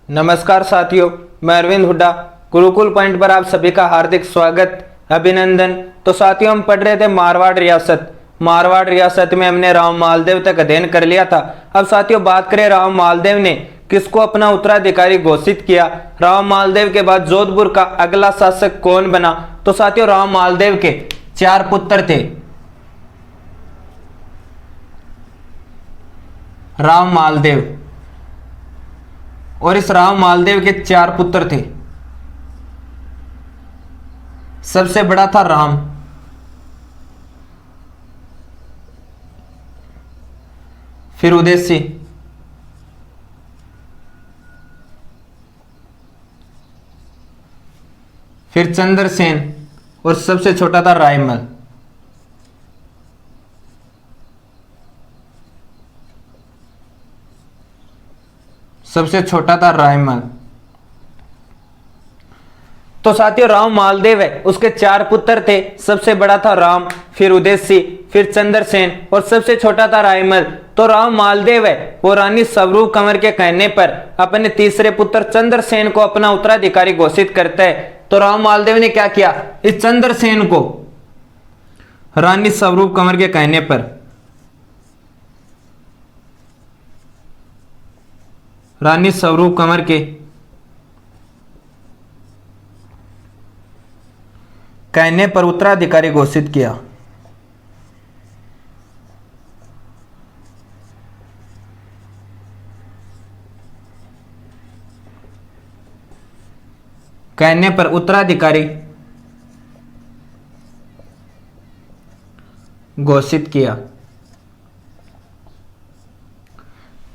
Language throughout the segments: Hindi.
नमस्कार साथियों, मैं अरविंद हुड्डा। गुरुकुल पॉइंट पर आप सभी का हार्दिक स्वागत, अभिनंदन। तो साथियों, हम पढ़ रहे थे मारवाड़ रियासत। मारवाड़ रियासत में हमने राव मालदेव तक अध्ययन कर लिया था। अब साथियों बात करें राव मालदेव ने किसको अपना उत्तराधिकारी घोषित किया, राव मालदेव के बाद जोधपुर का अगला शासक कौन बना। तो साथियों राव मालदेव के 4 पुत्र थे। राव मालदेव, और इस राव मालदेव के 4 पुत्र थे। सबसे बड़ा था राम, फिर उदेसी, फिर चंद्रसेन, और सबसे छोटा था रायमल। सबसे छोटा था रायमल। तो साथियों राव मालदेव है, उसके 4 पुत्र थे। सबसे बड़ा था राम, फिर उदेसी, फिर चंद्रसेन, और सबसे छोटा था रायमल। तो राव मालदेव है वो रानी स्वरूप कंवर के कहने पर अपने तीसरे पुत्र चंद्रसेन को अपना उत्तराधिकारी घोषित करता है। तो राव मालदेव ने क्या किया, इस चंद्रसेन को रानी स्वरूप कंवर के कहने पर, रानी स्वरूप कंवर के कहने पर उत्तराधिकारी घोषित किया। कहने पर उत्तराधिकारी घोषित किया।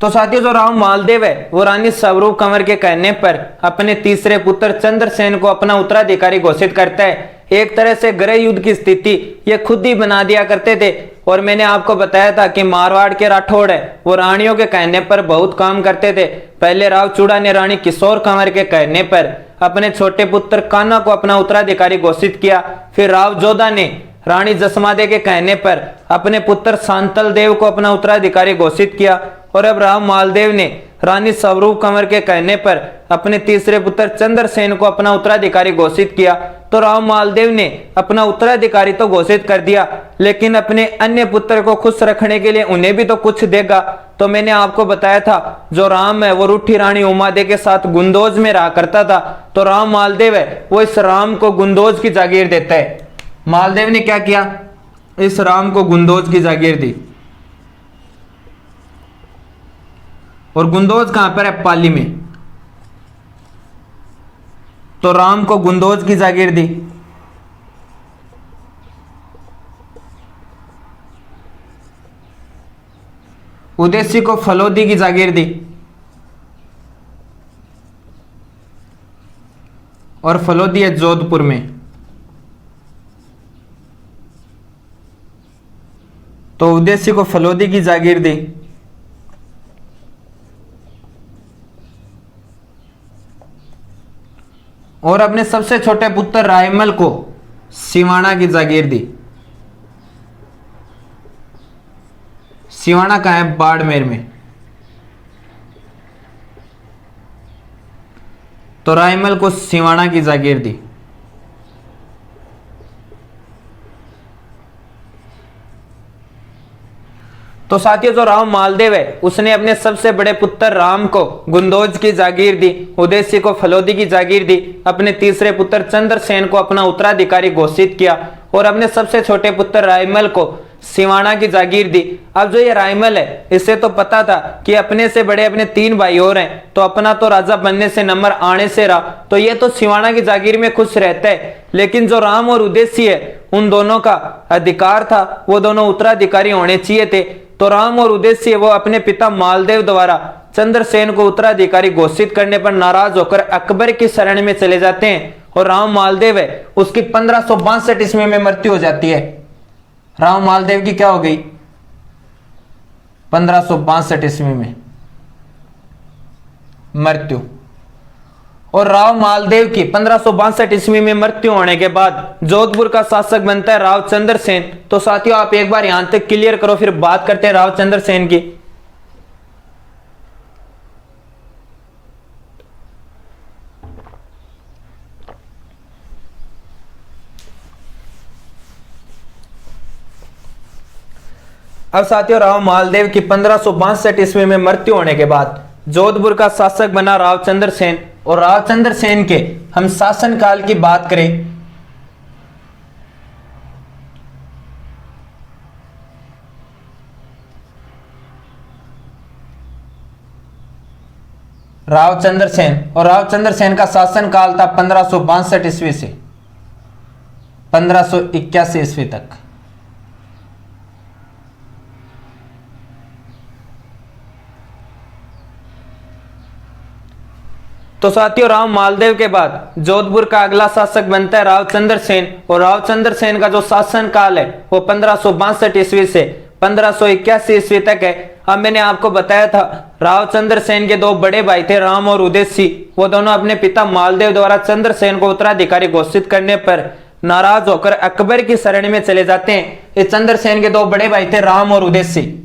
तो साथियों जो राव मालदेव है वो रानी स्वरूप कंवर के कहने पर अपने तीसरे पुत्र चंद्रसेन को अपना उत्तराधिकारी घोषित करता है। एक तरह से गृह युद्ध की स्थिति ये खुद ही बना दिया करते थे। और मैंने आपको बताया था कि मारवाड़ के राठौड़ है वो रानियों के कहने पर बहुत काम करते थे। पहले राव चूड़ा ने रानी किशोर कंवर के कहने पर अपने छोटे पुत्र कान्हा को अपना उत्तराधिकारी घोषित किया। फिर राव जोधा ने रानी जसमादे के कहने पर अपने पुत्र शांतल देव को अपना उत्तराधिकारी घोषित किया। और अब राव मालदेव ने रानी स्वरूप कंवर के कहने पर अपने तीसरे पुत्र चंद्रसेन को अपना उत्तराधिकारी घोषित किया। तो राव मालदेव ने अपना उत्तराधिकारी तो घोषित कर दिया, लेकिन अपने अन्य पुत्र को खुश रखने के लिए उन्हें भी तो कुछ देगा। तो मैंने आपको बताया था जो राम है वो रूठी रानी उमादे के साथ गुंदोज में रहा करता था। तो राव मालदेव है वो इस राम को गुंदोज की जागीर देता है। मालदेव ने क्या किया, इस राम को गुंदोज की जागीर दी। और गुंदोज कहां पर है, पाली में। तो राम को गुंदोज की जागीर दी। उदेसी को फलोदी की जागीर दी। और फलोदी है जोधपुर में। तो उदेसी को फलोदी की जागीर दी। और अपने सबसे छोटे पुत्र रायमल को सिवाना की जागीर दी। सिवाना कहां है, बाड़मेर में। तो रायमल को सिवाना की जागीर दी। तो साथियों जो राव मालदेव है उसने अपने सबसे बड़े पुत्र राम को गुंदोज की जागीर दी, उदेसी को फलोदी की जागीर दी, अपने तीसरे पुत्र चंद्रसेन को अपना उत्तराधिकारी घोषित किया और अपने सबसे छोटे पुत्र रायमल को सिवाना की जागीर दी। अब जो ये रायमल है इससे तो पता था कि अपने से बड़े अपने 3 भाई और हैं, तो अपना तो राजा बनने से नंबर आने से रहा, तो ये तो सिवाना की जागीर में खुश रहता है। लेकिन जो राम और उदेसी है उन दोनों का अधिकार था, वो दोनों उत्तराधिकारी होने चाहिए थे। तो राम और उदेसी वो अपने पिता मालदेव द्वारा चंद्रसेन को उत्तराधिकारी घोषित करने पर नाराज होकर अकबर की शरण में चले जाते हैं। और राम मालदेव है उसकी 1562 ईस्वी में मृत्यु हो जाती है। राम मालदेव की क्या हो गई, 1562 ईस्वी में मृत्यु। और राव मालदेव की 1562 ईस्वी में मृत्यु होने के बाद जोधपुर का शासक बनता है राव चंद्रसेन। तो साथियों आप एक बार यहां तक क्लियर करो, फिर बात करते हैं राव चंद्रसेन की। अब साथियों, राव मालदेव की 1562 ईस्वी में मृत्यु होने के बाद जोधपुर का शासक बना रावचंद्र सेन। और रावचंद्र सेन के हम शासनकाल की बात करें रावचंद्र सेन, और रावचंद्र सेन का शासनकाल था 1562 ईस्वी से 1581 ईस्वी तक। तो साथियों, राव मालदेव के बाद जोधपुर का अगला शासक बनता है रावचंद्र सेन। और रावचंद्र सेन का जो शासन काल है वो 1562 ईस्वी से 1581 ईस्वी तक है। अब मैंने आपको बताया था रावचंद्र सेन के दो बड़े भाई थे राम और उदय सिंह। वो दोनों अपने पिता मालदेव द्वारा चंद्र सेन को उत्तराधिकारी घोषित करने पर नाराज होकर अकबर की शरण में चले जाते हैं। ये चंद्र सेन के दो बड़े भाई थे राम और उदय सिंह।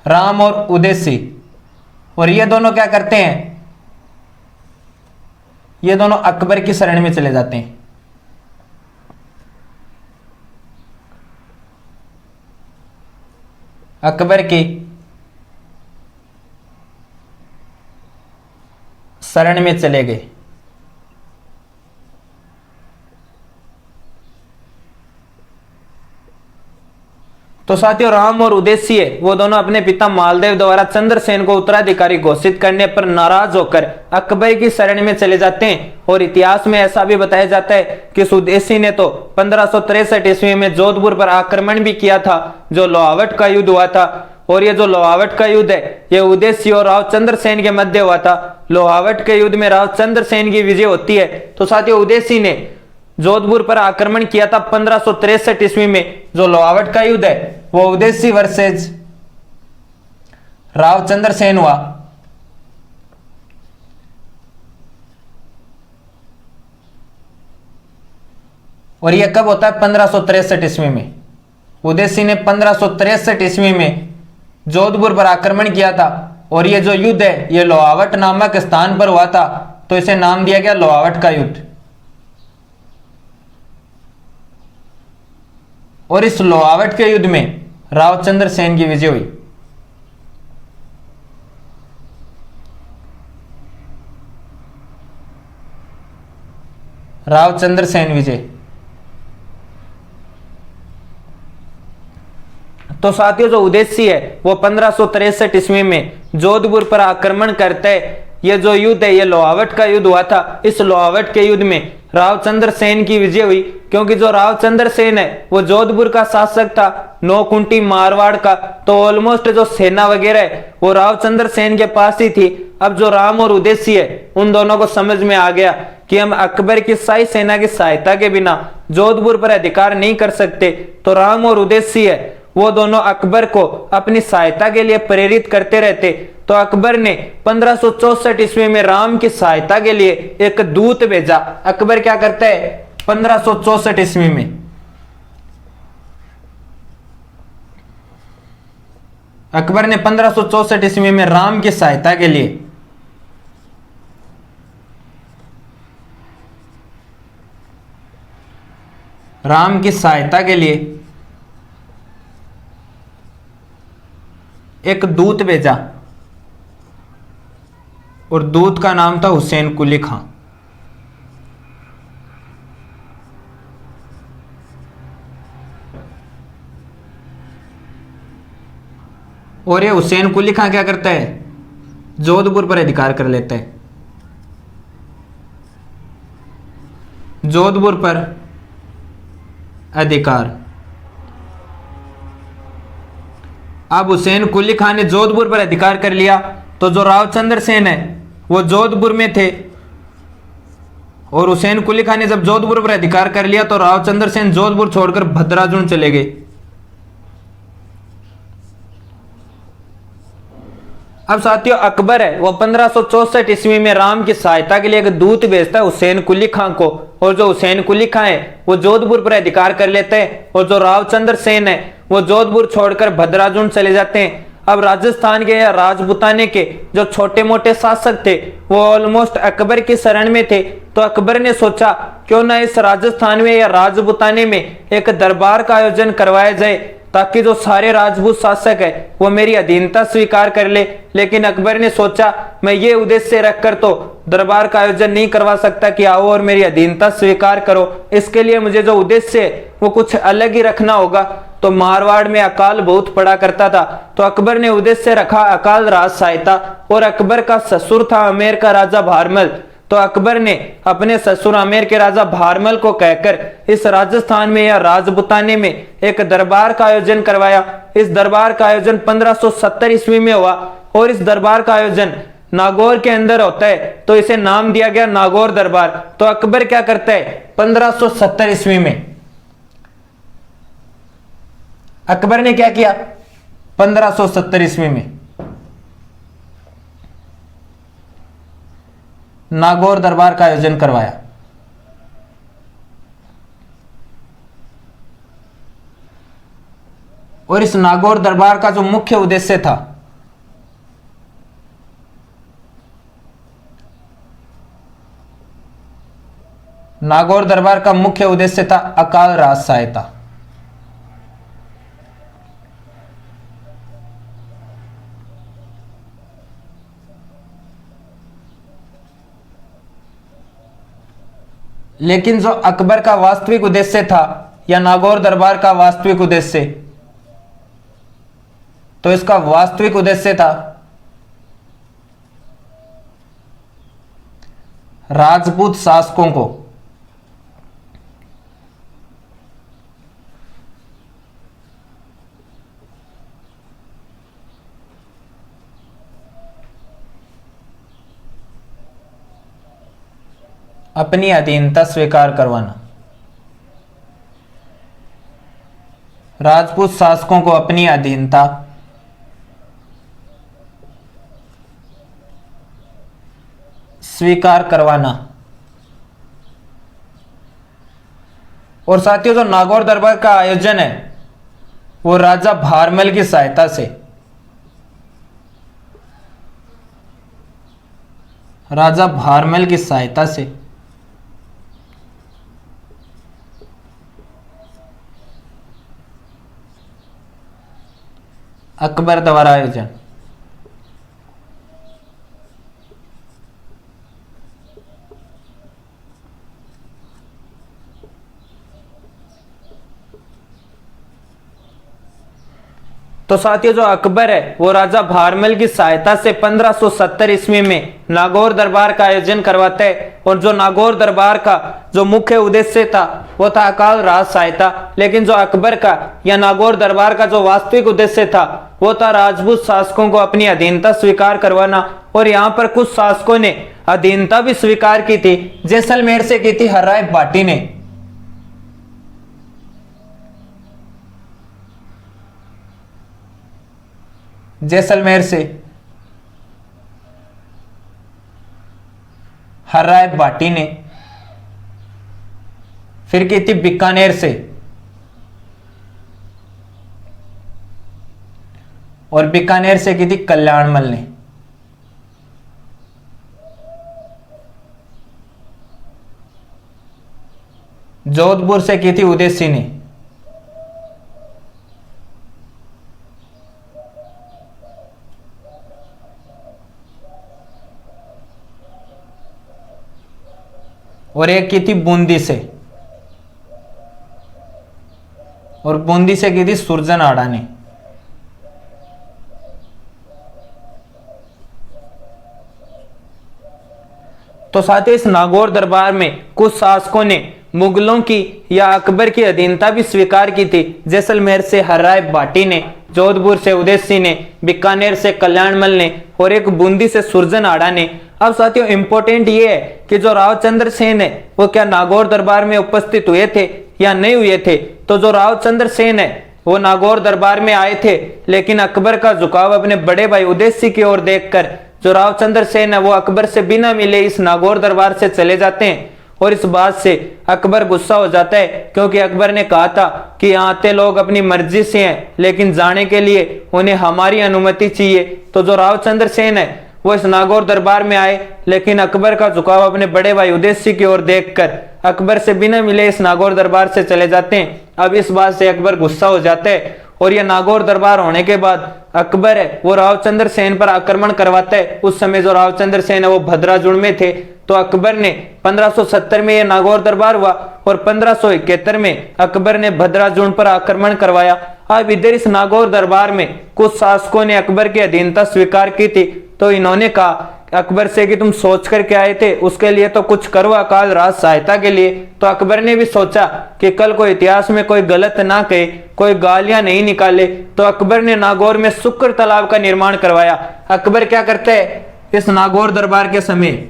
राम और उदय सिंह, और ये दोनों क्या करते हैं, ये दोनों अकबर की शरण में चले जाते हैं। अकबर की शरण में चले गए। तो साथियों, राम और उदय सिंह वो दोनों अपने पिता मालदेव द्वारा चंद्रसेन को उत्तराधिकारी घोषित करने पर नाराज होकर अकबर की शरण में चले जाते हैं। और इतिहास में ऐसा भी बताया जाता है कि उदय सिंह ने तो 1563 ईस्वी में जोधपुर पर आक्रमण भी किया था, जो लोहावट का युद्ध हुआ था। और ये जो लोहावट का युद्ध है ये उदय सिंह और रावचंद्र सेन के मध्य हुआ था। लोहावट के युद्ध में रावचंद्र सेन की विजय होती है। तो साथियों, उदय सिंह ने जोधपुर पर आक्रमण किया था 1563 ईस्वी में। जो लोहावट का युद्ध है वो उदय सिंह वर्सेज रावचंद्र सेन हुआ। और यह कब होता है, 1563 ईस्वी में। उदय सिंह ने 1563 ईस्वी में जोधपुर पर आक्रमण किया था। और यह जो युद्ध है यह लोहावट नामक स्थान पर हुआ था, तो इसे नाम दिया गया लोहावट का युद्ध। और इस लोहावट के युद्ध में रावचंद्र सेन की विजय हुई। रावचंद्र सेन विजय। तो साथियों, जो उदय सिंह है वो 1563 ईस्वी में जोधपुर पर आक्रमण करते हैं। ये जो युद्ध है ये लोहावट का युद्ध हुआ था। इस लोहावट के युद्ध में रावचंद्र सेन की विजय हुई, क्योंकि जो रावचंद्र सेन है वो जोधपुर का शासक था, नौकुंटी मारवाड़ का। तो ऑलमोस्ट जो सेना वगैरह है वो रावचंद्र सेन के पास ही थी। अब जो राम और उदय सिंह है उन दोनों को समझ में आ गया कि हम अकबर की शाही सेना की सहायता के बिना जोधपुर पर अधिकार नहीं कर सकते। तो राम और उदय सिंह है वो दोनों अकबर को अपनी सहायता के लिए प्रेरित करते रहते। तो अकबर ने 1564 ईस्वी में राम की सहायता के लिए एक दूत भेजा। अकबर क्या करता है 1564 ईस्वी में, अकबर ने 1564 ईस्वी में राम की सहायता के लिए एक दूत भेजा। और दूत का नाम था हुसैन कुली खां। और ये हुसैन कुली खां क्या करता है, जोधपुर पर अधिकार कर लेता है। जोधपुर पर अधिकार। अब हुसैन कुली खान ने जोधपुर पर अधिकार कर लिया, तो जो रावचंद्र सेन है वो जोधपुर में थे। और हुसैन कुली खान ने जब जोधपुर पर अधिकार कर लिया तो रावचंद्र सेन जोधपुर छोड़कर भद्राजुन चले गए। अब साथियों, अकबर है वो 1564 ईस्वी में राम की सहायता के लिए एक दूत भेजता है हुसैन कुली खां को। और जो हुसैन कुली खां है वो जोधपुर पर अधिकार कर लेते हैं। और जो रावचंद्र सेन है वो जोधपुर छोड़कर भद्राजुन चले जाते हैं। अब राजस्थान के या राजपूताने के जो छोटे मोटे शासक थे वो ऑलमोस्ट अकबर की शरण में थे। तो अकबर ने सोचा क्यों ना इस राजस्थान में या राजपूताने में एक दरबार का आयोजन करवाया जाए, ताकि जो सारे राजपूत शासक है वो मेरी अधीनता स्वीकार कर ले। लेकिन अकबर ने सोचा मैं ये उद्देश्य रखकर तो दरबार का आयोजन नहीं करवा सकता कि आओ और मेरी अधीनता स्वीकार करो, इसके लिए मुझे जो उद्देश्य है वो कुछ अलग ही रखना होगा। तो मारवाड़ में अकाल बहुत पड़ा करता था, तो अकबर ने उद्देश्य रखा अकाल राज सहायता। और अकबर का ससुर था आमेर का राजा भारमल, तो अकबर ने अपने ससुर आमेर के राजा भारमल को कहकर इस राजस्थान में या राजपूताने में एक दरबार का आयोजन करवाया। इस दरबार का आयोजन 1570 ईस्वी में हुआ और इस दरबार का आयोजन नागौर के अंदर होता है, तो इसे नाम दिया गया नागौर दरबार। तो अकबर क्या करता है 1570 ईस्वी में अकबर ने क्या किया 1570 ईस्वी में नागौर दरबार का आयोजन करवाया। और इस नागौर दरबार का जो मुख्य उद्देश्य था नागौर दरबार का मुख्य उद्देश्य था अकाल राज सहायता। लेकिन जो अकबर का वास्तविक उद्देश्य था या नागौर दरबार का वास्तविक उद्देश्य, तो इसका वास्तविक उद्देश्य था राजपूत शासकों को अपनी अधीनता स्वीकार करवाना। राजपूत शासकों को अपनी अधीनता स्वीकार करवाना। और साथियों जो नागौर दरबार का आयोजन है वो राजा भारमल की सहायता से अकबर द्वारा आयोजन। तो साथियों जो अकबर है वो राजा भारमल की सहायता से 1570 ईस्वी में नागौर दरबार का आयोजन करवाते हैं। और जो नागौर दरबार का जो मुख्य उद्देश्य था वो था अकाल राज सहायता। लेकिन जो अकबर का या नागौर दरबार का जो वास्तविक उद्देश्य था वो था राजपूत शासकों को अपनी अधीनता स्वीकार करवाना। और यहाँ पर कुछ शासकों ने अधीनता भी स्वीकार की थी। जैसलमेर से की थी हर्राय भाटी ने। जैसलमेर से हर्राय भाटी ने, फिर की थी बीकानेर से, और बीकानेर से की थी कल्याणमल ने। जोधपुर से की थी उदयसिंह ने। और एक की थी बूंदी से, और बूंदी से की थी सुरजन आड़ा ने। तो साथ ही इस नागौर दरबार में कुछ शासकों ने मुगलों की या अकबर की अधीनता भी स्वीकार की थी। जैसलमेर से हर्राय भाटी ने, जोधपुर से उदयसिंह ने, बीकानेर से कल्याणमल ने, और एक बूंदी से सुरजन आड़ा ने। अब साथियों इंपॉर्टेंट ये है कि जो रावचंद्र सेन है वो क्या नागौर दरबार में उपस्थित हुए थे या नहीं हुए थे। तो जो रावचंद्र सेन है वो नागौर दरबार में आए थे, लेकिन अकबर का झुकाव अपने बड़े भाई उदयसिंह की ओर देखकर जो रावचंद्र सेन है वो अकबर से बिना मिले इस नागौर दरबार से चले जाते हैं। और इस बात से अकबर गुस्सा हो जाता है, क्योंकि अकबर ने कहा था कि यहाँ आते लोग अपनी मर्जी से हैं, लेकिन जाने के लिए उन्हें हमारी अनुमति चाहिए। तो जो रावचंद्र सेन है वो इस नागौर दरबार में आए, लेकिन अकबर का झुकाव अपने बड़े भाई उदय सिंह की ओर देखकर अकबर से बिना मिले इस नागौर दरबार से चले जाते हैं। अब इस बात से अकबर गुस्सा हो जाता है और यह नागौर दरबार होने के बाद अकबर है वो रावचंद्र सेन पर आक्रमण करवाता है। उस समय जो रावचंद्र सेन है वो भद्राजुड़ में थे, तो अकबर ने 1570 में यह नागौर दरबार हुआ और 1571 में अकबर ने भद्राजुड़ पर आक्रमण करवाया। अब इधर इस नागौर दरबार में कुछ शासकों ने अकबर की अधीनता स्वीकार की थी, तो इन्होंने कहा अकबर से कि तुम सोच कर के आए थे, उसके लिए तो कुछ करो अकाल राज सहायता के लिए। तो अकबर ने भी सोचा कि कल को इतिहास में कोई गलत ना कहे, कोई गालियां नहीं निकाले, तो अकबर ने नागौर में शुक्र तालाब का निर्माण करवाया। अकबर क्या करते हैं इस नागौर दरबार के समय,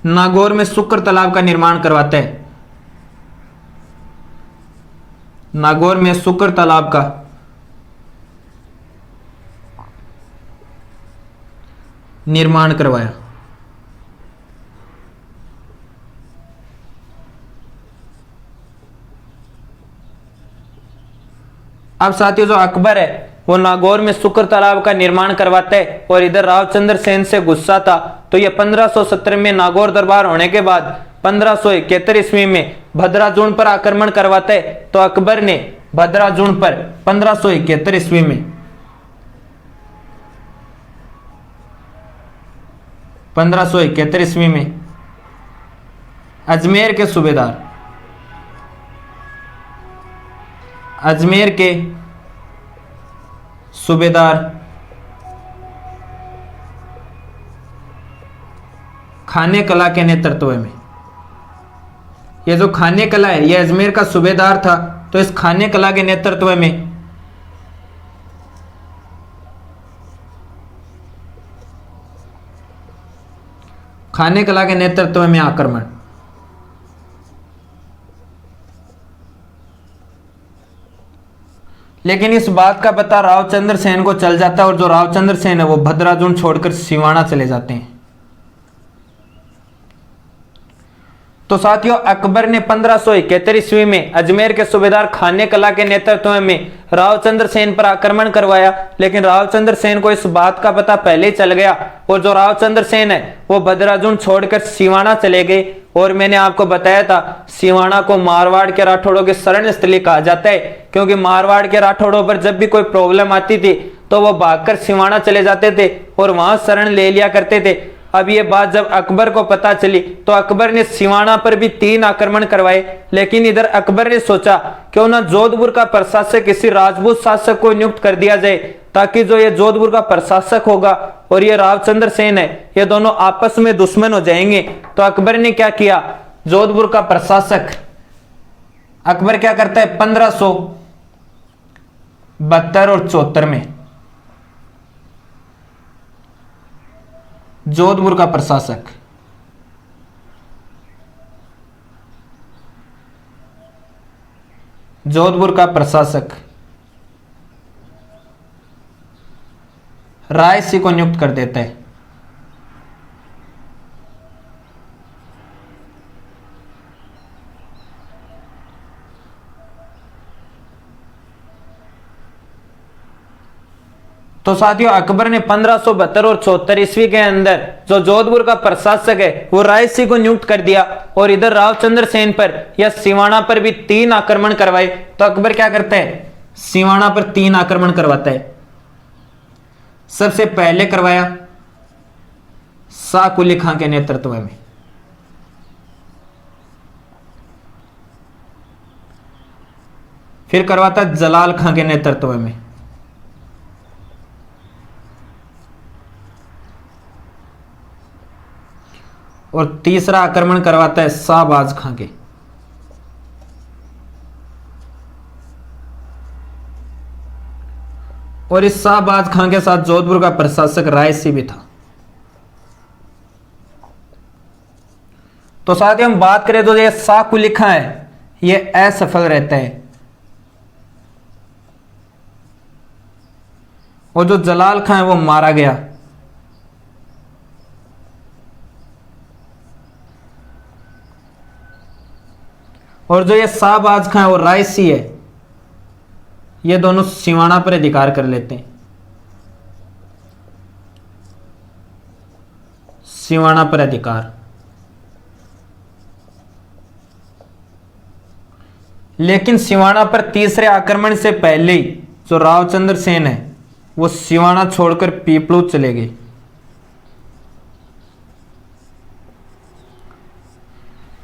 नागौर में शुक्र तालाब का निर्माण करवाते हैं। नागौर में शुक्र तालाब का निर्माण करवाया। अब साथियों जो अकबर है वो नागौर में शुक्र तालाब का निर्माण करवाता है और इधर रावचंद्र सेन से गुस्सा था, तो ये 1570 में नागौर दरबार होने के बाद 1571 ईस्वी में भद्राजुड़ पर आक्रमण करवाता है। तो अकबर ने भद्राजुड़ पर 1571 ईस्वी में 1571 ईस्वी में अजमेर के सूबेदार, अजमेर के सूबेदार खाने कला के नेतृत्व में, ये जो खाने कला है ये अजमेर का सूबेदार था, तो इस खाने कला के नेतृत्व में खाने कला के नेतृत्व में आक्रमण। लेकिन इस बात का पता रावचंद्र सेन को चल जाता है और जो रावचंद्र सेन है वो भद्राजुड़ छोड़कर सिवाना चले जाते हैं। तो साथियों अकबर ने 1571 ईस्वी में अजमेर के सूबेदार खाने कला के नेतृत्व में रावचंद्र सेन पर आक्रमण करवाया, लेकिन रावचंद्र सेन को इस बात का पता पहले ही चल गया और जो रावचंद्र सेन है वो भद्राजुड़ छोड़कर सिवाना चले गए। और मैंने आपको बताया था सिवाना को मारवाड़ के राठौड़ों की शरण स्थली कहा जाता है, क्योंकि मारवाड़ के राठौड़ों पर जब भी कोई प्रॉब्लम आती थी तो वो भागकर सिवाना चले जाते थे और वहां शरण ले लिया करते थे। अब ये बात जब अकबर को पता चली तो अकबर ने सिवाना पर भी 3 आक्रमण करवाए, लेकिन इधर अकबर ने सोचा क्यों ना जोधपुर का प्रशासक किसी राजपूत शासक को नियुक्त कर दिया जाए, ताकि जो ये जोधपुर का प्रशासक होगा और ये रावचंद्र सेन है ये दोनों आपस में दुश्मन हो जाएंगे। तो अकबर ने क्या किया, जोधपुर का प्रशासक अकबर क्या करता है 1572 और 74 में जोधपुर का प्रशासक राय सिंह को नियुक्त कर देता है। तो साथियों अकबर ने 1572 और 74 ईस्वी के अंदर जो जोधपुर का प्रशासक है वो राय सिंह को नियुक्त कर दिया और इधर रावचंद्र सेन पर या सिवाना पर भी 3 आक्रमण करवाए। तो अकबर क्या करता है सिवाना पर 3 आक्रमण करवाता है। सबसे पहले करवाया शाह कुली खां के नेतृत्व में, फिर करवाता जलाल खां के नेतृत्व में, और तीसरा आक्रमण करवाता है शाहबाज खां के। और इस शाहबाज खां के साथ जोधपुर का प्रशासक राय सिंह भी था। तो साथ ही हम बात करें तो ये शाह कुली खां है ये असफल रहता है, और जो जलाल खां है वो मारा गया। और जो ये शाहबाज खां और रायसी है, ये दोनों सिवाना पर अधिकार कर लेते हैं, सिवाना पर अधिकार। लेकिन सिवाना पर तीसरे आक्रमण से पहले ही जो रावचंद्र सेन है वो सिवाना छोड़कर पीपलूद चले गए।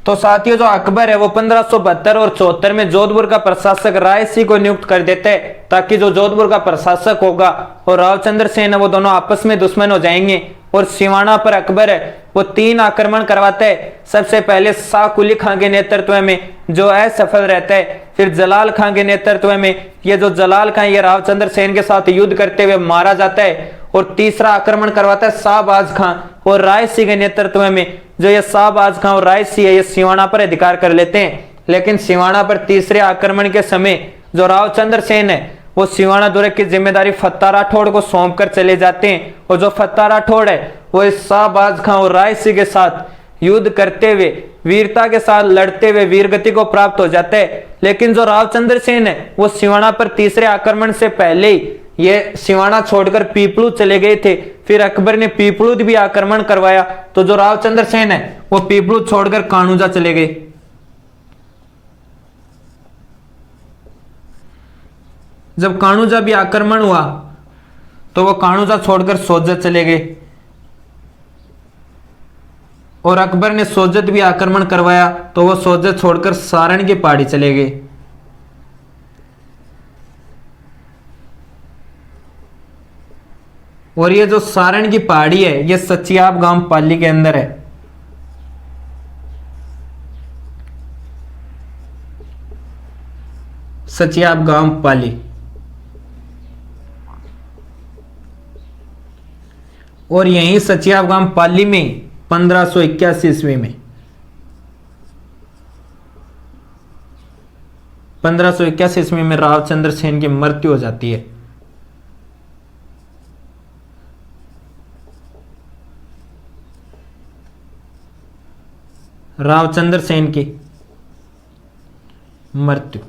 तो साथियों जो अकबर है वो 1572 और 74 में जोधपुर का प्रशासक रायसी को नियुक्त कर देते हैं, ताकि जो जोधपुर का प्रशासक होगा और रावचंद्र सेन है वो दोनों आपस में दुश्मन हो जाएंगे। और सिवाना पर अकबर है वो 3 आक्रमण करवाते हैं। सबसे पहले शाह कुली खां के नेतृत्व में जो असफल रहता है, फिर जलाल खां के नेतृत्व में ये जो जलाल खां ये रावचंद्र सेन के साथ युद्ध करते हुए मारा जाता है, और तीसरा आक्रमण करवाता है शाहबाज खां और रायसी के नेतृत्व में। जो ये शाहबाज खां और रायसी है ये सिवाना पर अधिकार कर लेते हैं। लेकिन सिवाना पर तीसरे आक्रमण के समय जो रावचंद्र सेन है वो सिवाना दौरे की जिम्मेदारी फत्ता राठौड़ को सौंप कर चले जाते हैं। और जो फत्ता राठौड़ है वो इस शाहबाज खां और रायसी के साथ युद्ध करते हुए वीरता के साथ लड़ते हुए वीरगति को प्राप्त हो जाते हैं। लेकिन जो रावचंद्र सेन है वो सिवाना पर तीसरे आक्रमण से पहले ही ये सिवाना छोड़कर पीपलूद चले गए थे। फिर अकबर ने पीपलूद भी आक्रमण करवाया, तो जो रावचंद्र सेन है वो पीपलूद छोड़कर कानूजा चले गए। जब कानूजा भी आक्रमण हुआ तो वो कानूजा छोड़कर सोजत चले गए, और अकबर ने सोजत भी आक्रमण करवाया तो वो सोजत छोड़कर सारण की पहाड़ी चले गए। और ये जो सारण की पहाड़ी है ये सचियाब गांव पाली के अंदर है। सचियाब गांव पाली। और यहीं सचियाब गांव पाली में 1581 ईस्वी में 1581 ईस्वी में रावचंद्र सेन की मृत्यु हो जाती है। रावचंद्र सेन की मृत्यु।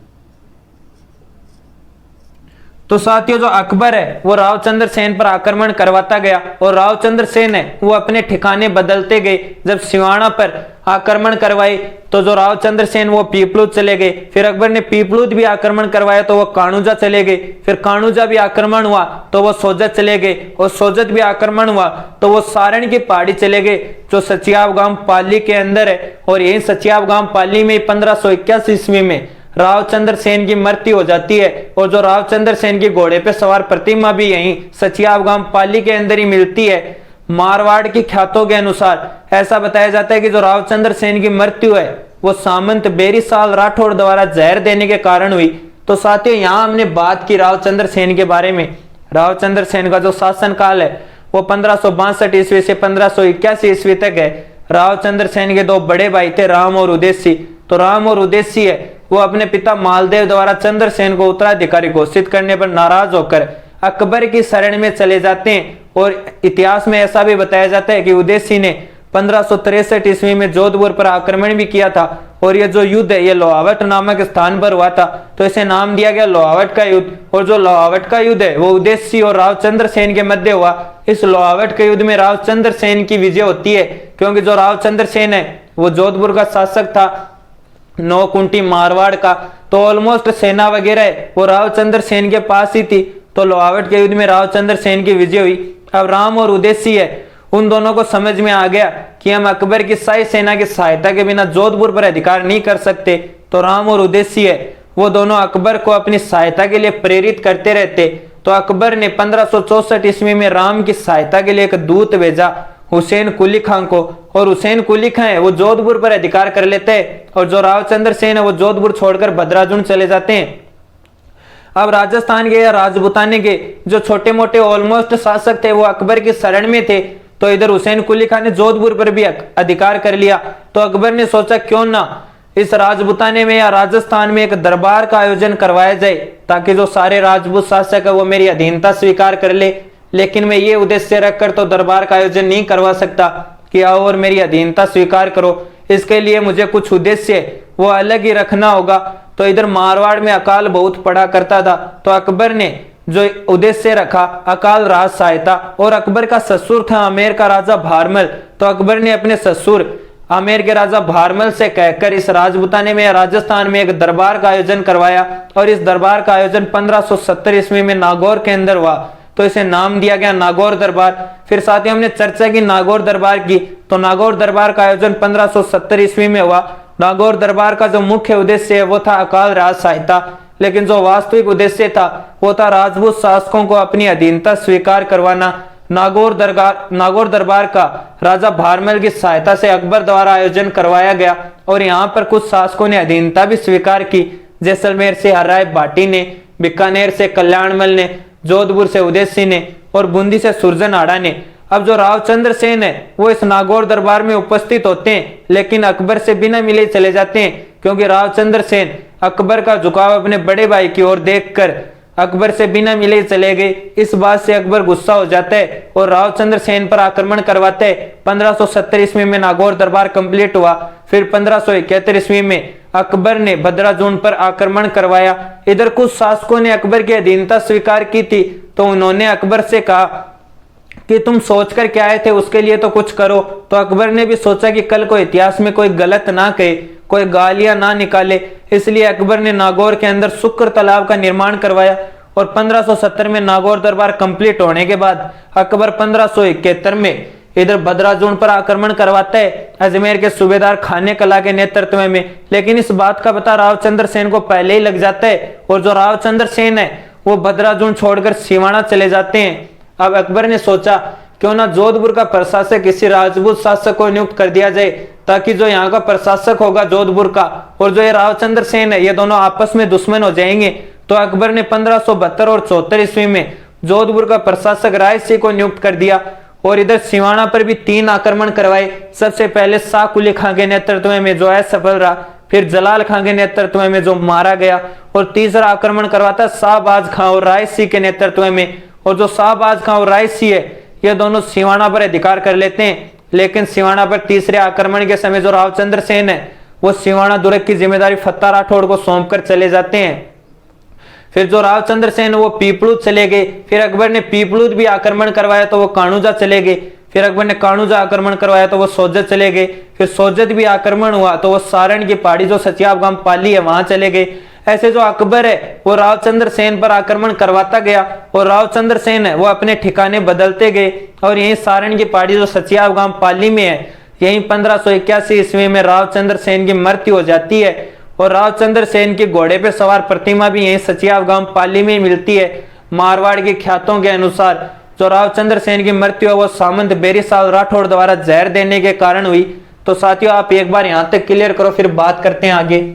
तो साथियों जो अकबर है वो रावचंद्र सेन पर आक्रमण करवाता गया, और रावचंद्र सेन है वो अपने ठिकाने बदलते गए। जब सिवाना पर आक्रमण करवाए तो जो रावचंद्र सेन वो पीपलूद चले गए। फिर अकबर ने पीपलूद भी आक्रमण करवाया तो वो कानूजा चले गए। फिर कानूजा भी आक्रमण हुआ तो वो सोजत चले गए, और सोजत भी आक्रमण हुआ तो वो सारण की पहाड़ी चले गए जो सचियाब गांव पाली के अंदर है। और यही सचियाब गांव पाली में 1581 ईस्वी में रावचंद्र सेन की मृत्यु हो जाती है। और जो रावचंद्र सेन की घोड़े पे सवार प्रतिमा भी यहीं सचियाब गांव पाली के अंदर ही मिलती है। मारवाड़ की ख्यातों के अनुसार ऐसा बताया जाता है कि जो रावचंद्र सेन की मृत्यु है वो सामंत बेरीसाल राठौड़ द्वारा जहर देने के कारण हुई। तो साथियों यहाँ हमने बात की रावचंद्र सेन के बारे में। रावचंद्र सेन का जो शासन काल है वो 1562 ईस्वी से 1581 ईस्वी तक है। रावचंद्र सेन के 2 बड़े भाई थे, राम और उदेसी। तो राम और उदेसी है वो अपने पिता मालदेव द्वारा चंद्रसेन को उत्तराधिकारी घोषित करने पर नाराज होकर अकबर की शरण में चले जाते हैं। और इतिहास में ऐसा भी बताया जाता है कि उदेसी ने 1563 ईस्वी में जोधपुर पर आक्रमण भी किया था, और ये जो युद्ध है ये लोहावट नामक स्थान पर हुआ था, तो इसे नाम दिया गया लोहावट का युद्ध। और जो लोहावट का युद्ध है वो उदेसी और रावचंद्र सेन के मध्य हुआ। इस लोहावट के युद्ध में रावचंद्र सेन की विजय होती है, क्योंकि जो रावचंद्र सेन है वो जोधपुर का शासक था, 9 कुंटी मारवाड़ का। तो ऑलमोस्ट सेना वगैरह वो रावचंद्र सेन के पास ही थी। तो लोहावट के युद्ध में रावचंद्र सेन की विजय हुई। अब राम और उदेसी है उन दोनों को समझ में आ गया कि हम अकबर की शाही सेना की सहायता के बिना जोधपुर पर अधिकार नहीं कर सकते। तो राम और उदेसी है वो दोनों अकबर को अपनी सहायता के लिए प्रेरित करते रहते। तो अकबर ने 1564 ईस्वी में राम की सहायता के लिए एक दूत भेजा हुसैन कुली खां को, और हुसैन कुली खां है वो जोधपुर पर अधिकार कर लेते हैं। और जो रावचंद्र सेन है वो जोधपुर छोड़कर भद्राजुन चले जाते हैं। अब राजस्थान के या राजपूताने के जो छोटे मोटे ऑलमोस्ट शासक थे वो अकबर की शरण में थे। तो इधर हुसैन कुली खां ने जोधपुर पर भी अधिकार कर लिया। तो अकबर ने सोचा क्यों ना इस राजपूताने में या राजस्थान में एक दरबार का आयोजन करवाया जाए, ताकि जो सारे राजपूत शासक है वो मेरी अधीनता स्वीकार कर ले। लेकिन मैं ये उद्देश्य रखकर तो दरबार का आयोजन नहीं करवा सकता कि आओ और मेरी अधीनता स्वीकार करो। इसके लिए मुझे कुछ उद्देश्य वो अलग ही रखना होगा। तो इधर मारवाड़ में अकाल बहुत पड़ा करता था, तो अकबर ने जो उद्देश्य रखा अकाल राज सहायता। और अकबर का ससुर था आमेर का राजा भारमल, तो अकबर ने अपने ससुर आमेर के राजा भारमल से कहकर इस राजपुताने में राजस्थान में एक दरबार का आयोजन करवाया। और इस दरबार का आयोजन 1570 ईस्वी में नागौर के अंदर हुआ, तो इसे नाम दिया गया नागौर दरबार। फिर साथ ही हमने चर्चा की नागौर दरबार की, तो नागौर दरबार का आयोजन 1570 ईस्वी में हुआ। नागौर दरबार का जो मुख्य उद्देश्य है वो था अकाल राज सहायता, लेकिन जो वास्तविक उद्देश्य था वो था राजपूत शासकों को अपनी अधीनता स्वीकार करवाना। नागौर दरबार का राजा भारमल की सहायता से अकबर द्वारा आयोजन करवाया गया, और यहाँ पर कुछ शासकों ने अधीनता भी स्वीकार की। जैसलमेर से हर्राय भाटी ने, बीकानेर से कल्याणमल ने, जोधपुर से उदय सिंह ने और बूंदी से सुरजन आड़ा ने। अब जो रावचंद्र सेन है वो इस नागौर दरबार में उपस्थित होते हैं, लेकिन अकबर से बिना मिले चले जाते हैं, क्योंकि रावचंद्र सेन अकबर का झुकाव अपने बड़े भाई की ओर देखकर अकबर से बिना मिले चले गए। इस बात से अकबर गुस्सा हो जाता है और रावचंद्र सेन पर आक्रमण करवाते हैं। 1570 ईस्वी में नागौर दरबार कंप्लीट हुआ। फिर 1571 ईस्वी में अकबर ने भद्राजून पर आक्रमण करवाया। इधर कुछ शासकों ने अकबर की अधीनता स्वीकार की थी, तो उन्होंने अकबर से कहा कि तुम सोचकर क्या आए थे, उसके लिए तो कुछ करो। तो अकबर ने भी सोचा कि कल को इतिहास में कोई गलत ना कहे, कोई गालियां ना निकाले, इसलिए अकबर ने नागौर के अंदर शुक्र तालाब का निर्माण करवाया। और 1570 में नागौर दरबार कंप्लीट होने के बाद अकबर 1571 में इधर भद्राजून पर आक्रमण करवाता है अजमेर के सूबेदार खाने कला के नेतृत्व में। लेकिन इस बात का पता रावचंद्र सेन को पहले ही लग जाता है, और जो रावचंद्र सेन है वो भद्राजून छोड़कर सिवाना चले जाते हैं। अब अकबर ने सोचा क्यों ना जोधपुर का प्रशासक किसी राजपूत शासक को नियुक्त कर दिया जाए, ताकि जो यहाँ का प्रशासक होगा जोधपुर का और जो ये रावचंद्र सेन है ये दोनों आपस में दुश्मन हो जाएंगे। तो अकबर ने 1572 और 74 ईस्वी में जोधपुर का प्रशासक राय सिंह को नियुक्त कर दिया। और इधर सिवाना पर भी 3 आक्रमण करवाए। सबसे पहले शाह कुली खां के नेतृत्व में जो असफल रहा, फिर जलाल खां के नेतृत्व में जो मारा गया, और तीसरा आक्रमण करवाता शाहबाज खां और राय सिंह के नेतृत्व में। और जो शाहबाज खां और राय सिंह है ये दोनों सिवाना पर अधिकार कर लेते हैं। लेकिन सिवाना पर तीसरे आक्रमण के समय जो रावचंद्र सेन है वो सिवाना दुर्ग की जिम्मेदारी फत्ता राठौड़ को सौंपकर चले जाते हैं। फिर जो रावचंद्र सेन वो पीपलूद चले गए। फिर अकबर ने पीपलूद भी आक्रमण करवाया तो वो कानूजा चले गए। फिर अकबर ने कानूजा आक्रमण करवाया तो वो सोजत चले गए। फिर सोजत भी आक्रमण हुआ तो वो सारण की पहाड़ी जो सचियाब गांव पाली है वहां चले गए। ऐसे जो अकबर है वो रावचंद्र सेन पर आक्रमण करवाता गया, और रावचंद्र सेन है वो अपने ठिकाने बदलते गए। और यही सारण की पहाड़ी जो सचियाब गांव पाली में है, यही 1581 ईस्वी में रावचंद्र सेन की मृत्यु हो जाती है। और रावचंद्र सेन के घोड़े पे सवार प्रतिमा भी यही सचियाब गांव पाली में मिलती है। मारवाड़ के ख्यातों के अनुसार जो रावचंद्र सेन की मृत्यु है वो सामंत बेरीसाल राठौड़ द्वारा जहर देने के कारण हुई। तो साथियों आप एक बार यहां तक क्लियर करो, फिर बात करते हैं आगे।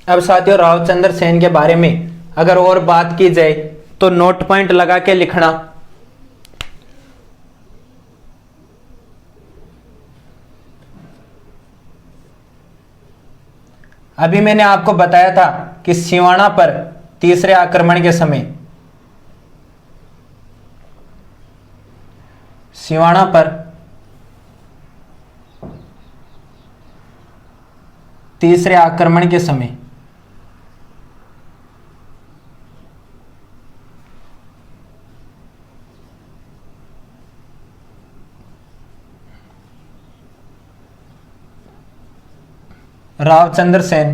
अब साथियों रावचंद्र सेन के बारे में अगर और बात की जाए तो नोट पॉइंट लगा के लिखना। अभी मैंने आपको बताया था कि सिवाना पर तीसरे आक्रमण के समय सिवाना पर तीसरे आक्रमण के समय रावचंद्र सेन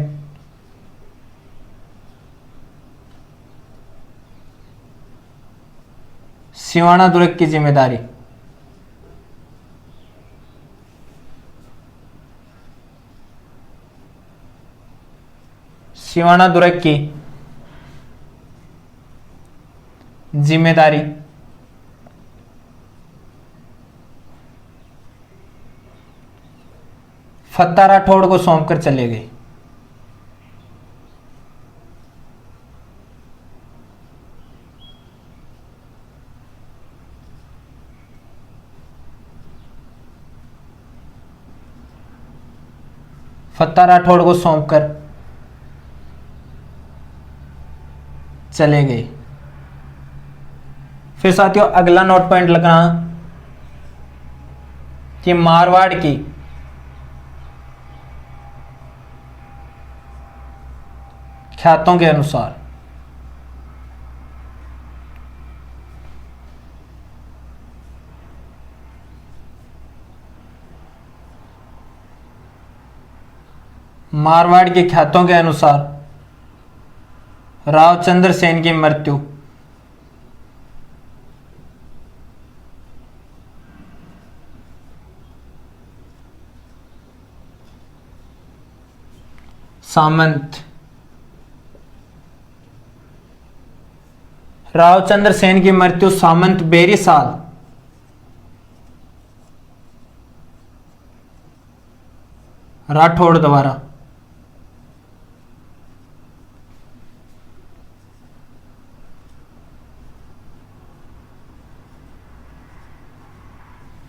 सिवाना दुर्ग की जिम्मेदारी सिवाना दुर्ग की जिम्मेदारी फत्ता राठौड़ को सौंप कर चले गए। फत्ता राठौड़ को सौंप कर चले गए। फिर साथियों अगला नोट पॉइंट लगना कि मारवाड़ की ख्यातों के अनुसार मारवाड़ के ख्यातों के अनुसार रावचंद्र सेन की मृत्यु सामंत रावचंद्र सेन की मृत्यु सामंत बेरीसाल राठौड़ द्वारा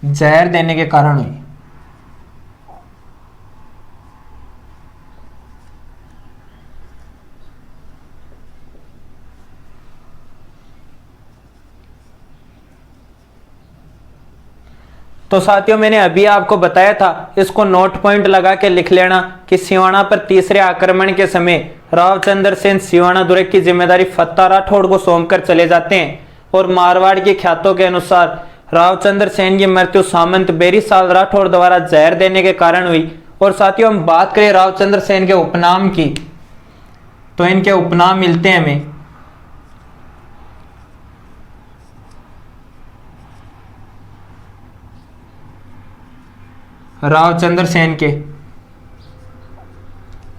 जहर देने के कारण हुई। तो साथियों मैंने अभी आपको बताया था, इसको नोट पॉइंट लगा के लिख लेना कि सिवाना पर तीसरे आक्रमण के समय रावचंद्र सेन सिवाना दुर्ग की जिम्मेदारी फत्ता राठौड़ को सौंपकर चले जाते हैं और मारवाड़ की ख्यातों के अनुसार रावचंद्र सेन की मृत्यु सामंत बेरीसाल राठौड़ द्वारा जहर देने के कारण हुई। और साथियों हम बात करें रावचंद्र सेन के उपनाम की, तो इनके उपनाम मिलते हैं हमें रावचंद्र सेन के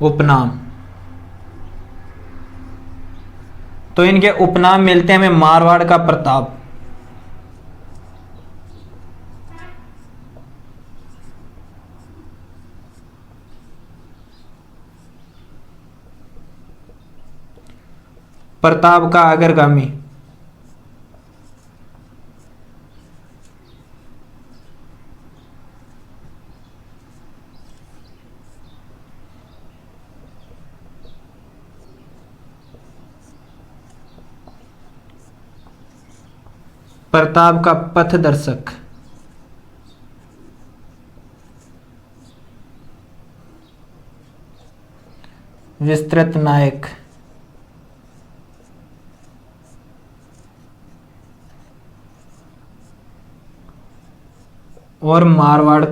उपनाम, तो इनके उपनाम मिलते हैं हमें मारवाड़ का प्रताप, प्रताप का अग्रगामी, प्रताप का पथदर्शक, विस्तृत नायक, और मारवाड़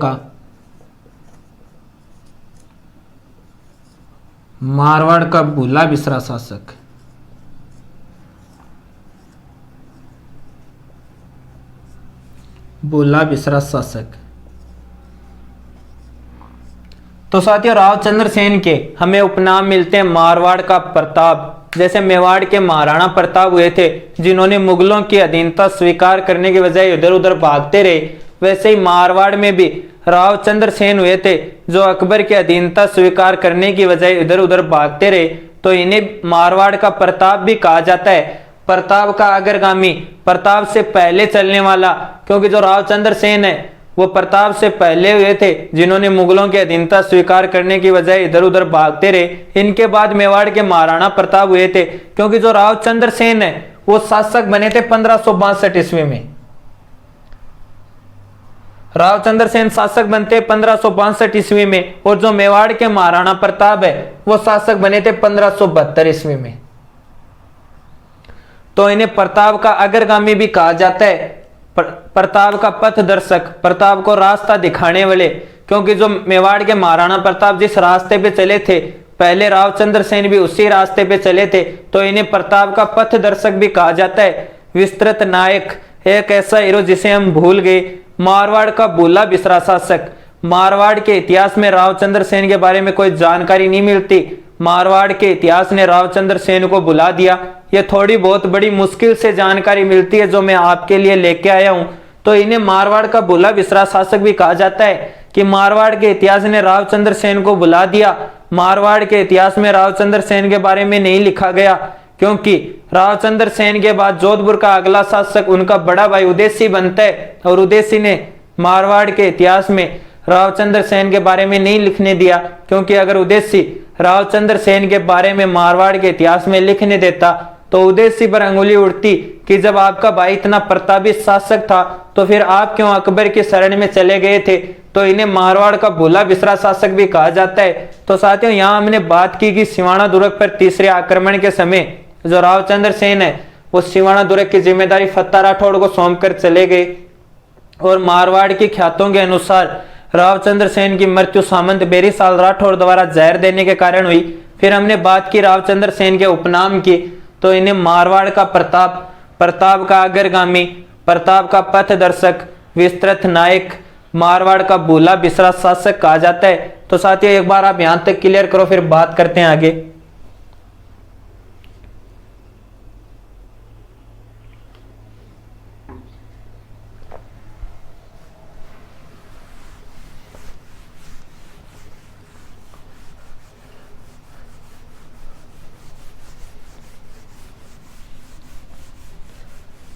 का भूला बिसरा शासक। भूला बिसरा शासक। तो साथियों रावचंद्र सेन के हमें उपनाम मिलते हैं मारवाड़ का प्रताप। जैसे मेवाड़ के महाराणा प्रताप हुए थे जिन्होंने मुगलों की अधीनता स्वीकार करने के बजाय इधर उधर भागते रहे, वैसे ही मारवाड़ में भी रावचंद्र सेन हुए थे जो अकबर की अधीनता स्वीकार करने की बजाय इधर उधर भागते रहे, तो इन्हें मारवाड़ का प्रताप भी कहा जाता है। प्रताप का अग्रगामी, प्रताप से पहले चलने वाला, क्योंकि जो रावचंद्र सेन है वो प्रताप से पहले हुए थे जिन्होंने मुगलों की अधीनता स्वीकार करने की बजाय इधर उधर भागते रहे। इनके बाद मेवाड़ के महाराणा प्रताप हुए थे, क्योंकि जो रावचंद्र सेन है वो शासक बने थे 1562 ईस्वी में। रावचंद्र सेन शासक बनते 1562 ईस्वी में, और जो मेवाड़ के महाराणा प्रताप है वो शासक बने थे 1572 ईस्वी में। तो इन्हें प्रताप का अग्रगामी भी कहा जाता है, प्रताप का पथदर्शक, प्रताप को रास्ता दिखाने वाले, क्योंकि जो मेवाड़ के महाराणा प्रताप जिस रास्ते पे चले थे पहले रावचंद्र सेन भी उसी रास्ते पे चले थे, तो इन्हें प्रताप का पथदर्शक भी कहा जाता है। विस्तृत नायक, एक ऐसा हीरो जिसे हम भूल गए। मारवाड़ का भूला बिसरा शासक, मारवाड़ के इतिहास में रावचंद्र सेन के बारे में कोई जानकारी नहीं मिलती, मारवाड़ के इतिहास ने रावचंद्र सेन को भुला दिया। ये थोड़ी बहुत बड़ी मुश्किल से जानकारी मिलती है जो मैं आपके लिए लेके आया हूं। तो इन्हें मारवाड़ का भूला बिसरा शासक भी कहा जाता है कि मारवाड़ के इतिहास ने रावचंद्र सेन को बुला दिया। मारवाड़ के इतिहास में रावचंद्र सेन के बारे में नहीं लिखा गया, क्योंकि रावचंद्र सेन के बाद जोधपुर का अगला शासक उनका बड़ा भाई उदयसिंह बनता है, और उदयसिंह ने मारवाड़ के इतिहास में रावचंद्र सेन के बारे में नहीं लिखने दिया, क्योंकि अगर उदयसिंह रावचंद्र सेन के बारे में मारवाड़ के इतिहास में लिखने देता तो उदयसिंह पर अंगुली उठती कि जब आपका भाई इतना प्रतापी शासक था तो फिर आप क्यों अकबर की शरण में चले गए थे। तो इन्हें मारवाड़ का भूला बिसरा शासक भी कहा जाता है। तो साथियों, यहाँ हमने बात की कि सिवाना दुर्ग पर तीसरे आक्रमण के समय जो रावचंद्र सेन है वो सिवाना दुर्ग की जिम्मेदारी फत्ता राठौड़ को सौंप कर चले गए, और मारवाड़ की ख्यातों के अनुसार रावचंद्र सेन की मृत्यु सामंत बेरीसाल राठौड़ द्वारा जहर देने के कारण हुई। फिर हमने बात की रावचंद्र सेन के उपनाम की, तो इन्हें मारवाड़ का प्रताप, प्रताप का अग्रगामी, प्रताप का पथदर्शक, विस्तृत नायक, मारवाड़ का भूला बिसरा शासक कहा जाता है। तो साथियों, एक बार आप यहां तक क्लियर करो, फिर बात करते हैं आगे।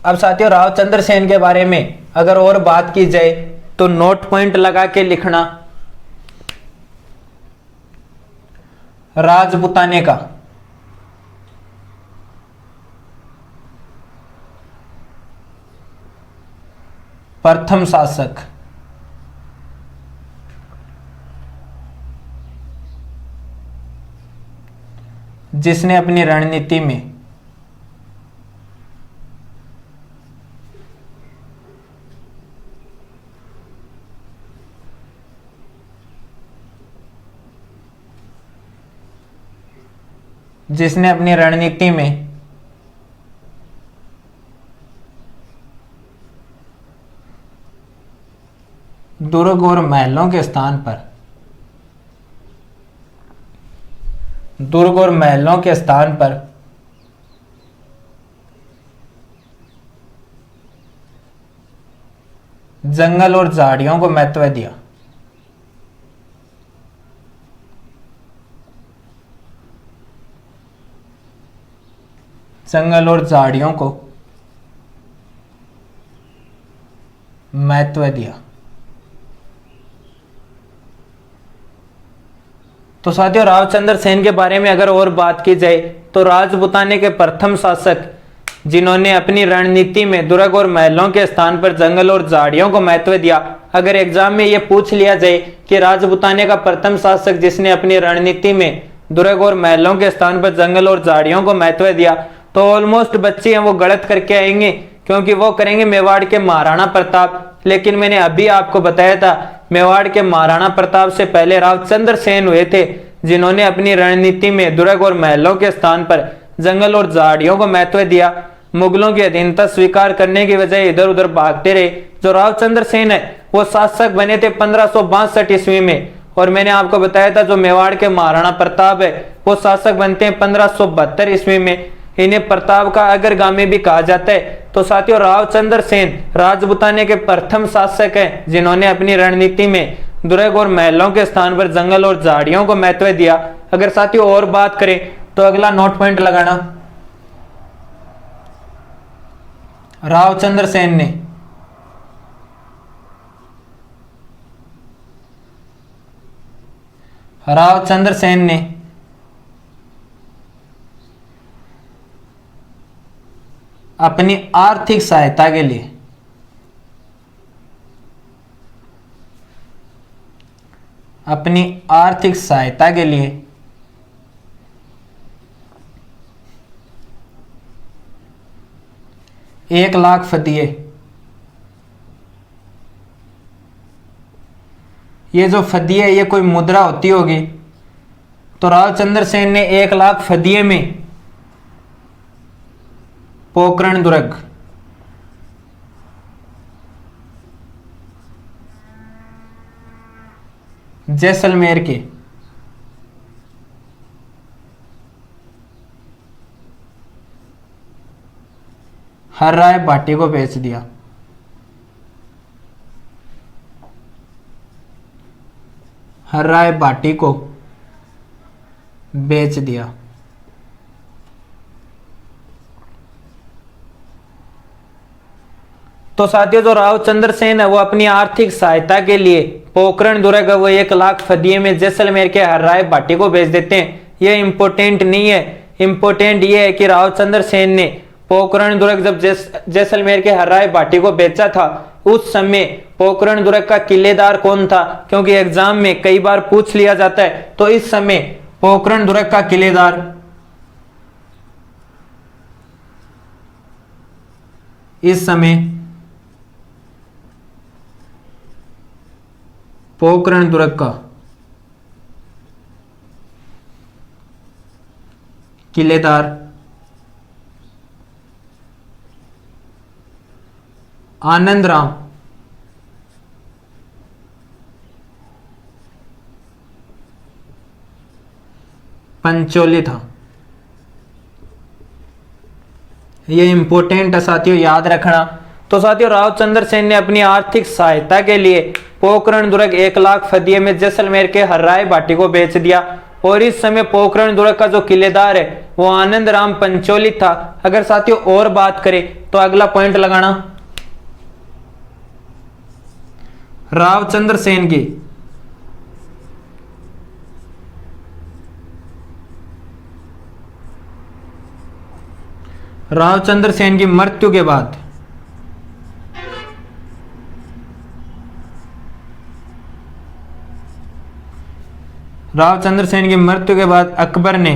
अब साथियों, रावचंद्र सेन के बारे में अगर और बात की जाए तो नोट पॉइंट लगा के लिखना। राजपुताने का प्रथम शासक, जिसने अपनी रणनीति में दुर्ग और महलों के स्थान पर जंगल और झाड़ियों को महत्व दिया। जंगल और झाड़ियों को महत्व दिया। तो साथियों, रावचंद्र सेन के बारे में अगर और बात की जाए तो राजपुताने के प्रथम शासक जिन्होंने अपनी रणनीति में दुर्ग और महलों के स्थान पर जंगल और झाड़ियों को महत्व दिया। अगर एग्जाम में यह पूछ लिया जाए कि राजपुताने का प्रथम शासक जिसने अपनी रणनीति में दुर्ग और महलों के स्थान पर जंगल और झाड़ियों को महत्व दिया, तो ऑलमोस्ट बच्चे हैं वो गलत करके आएंगे, क्योंकि वो करेंगे मेवाड़ के महाराणा प्रताप। लेकिन मैंने अभी आपको बताया था मेवाड़ के महाराणा प्रताप से पहले रावचंद्र सेन हुए थे, जिन्होंने अपनी रणनीति में दुर्ग और महलों के स्थान पर जंगल और झाड़ियों को महत्व दिया। मुगलों की अधीनता स्वीकार करने की बजाय इधर उधर भागते रहे। जो रावचंद्र सेन है वो शासक बने थे 1562 ईस्वी में, और मैंने आपको बताया था जो मेवाड़ के महाराणा प्रताप है वो शासक बनते हैं 1572 ईस्वी में। इन्हें प्रताप का अग्रगामी भी कहा जाता है। तो साथियों, रावचंद्र सेन राजपुताने के प्रथम शासक हैं जिन्होंने अपनी रणनीति में दुर्ग और महलों के स्थान पर जंगल और झाड़ियों को महत्व दिया। अगर साथियों और बात करें तो अगला नोट पॉइंट लगाना, रावचंद्र सेन ने अपनी आर्थिक सहायता के लिए अपनी आर्थिक सहायता के लिए 1,00,000 फदिये, ये जो फदिये ये कोई मुद्रा होती होगी, तो रावचंद्र सेन ने 1,00,000 फदिये में पोकरण दुर्ग, जैसलमेर के हर राय भाटी को बेच दिया। हर्राए भाटी को बेच दिया। तो साथियों, जो रावचंद्र सेन है वो अपनी आर्थिक सहायता के लिए पोखरण दुर्ग वो 1 लाख फदिये में जैसलमेर के हर्राए भाटी को बेच देते हैं। ये इंपॉर्टेंट नहीं है, इंपॉर्टेंट ये है कि रावचंद्र सेन ने पोखरण दुर्ग जब जैसलमेर के हर्राए भाटी को बेचा था, उस समय पोखरण दुर्ग का किलेदार कौन था, क्योंकि एग्जाम में कई बार पूछ लिया जाता है। तो इस समय पोखरण दुर्ग का किलेदार इस समय पोखरण दुर्ग का किलेदार आनंद राम पंचोली था। ये इंपॉर्टेंट है साथियों, याद रखना। तो साथियों, रावचंद्र सेन ने अपनी आर्थिक सहायता के लिए पोखरण दुर्ग 1 लाख फदिये में जैसलमेर के हर्राए भाटी को बेच दिया। और इस समय पोखरण दुर्ग का जो किलेदार है वो आनंद राम पंचोली था। अगर साथियों और बात करें तो अगला पॉइंट लगाना, रावचंद्र सेन की मृत्यु के बाद अकबर ने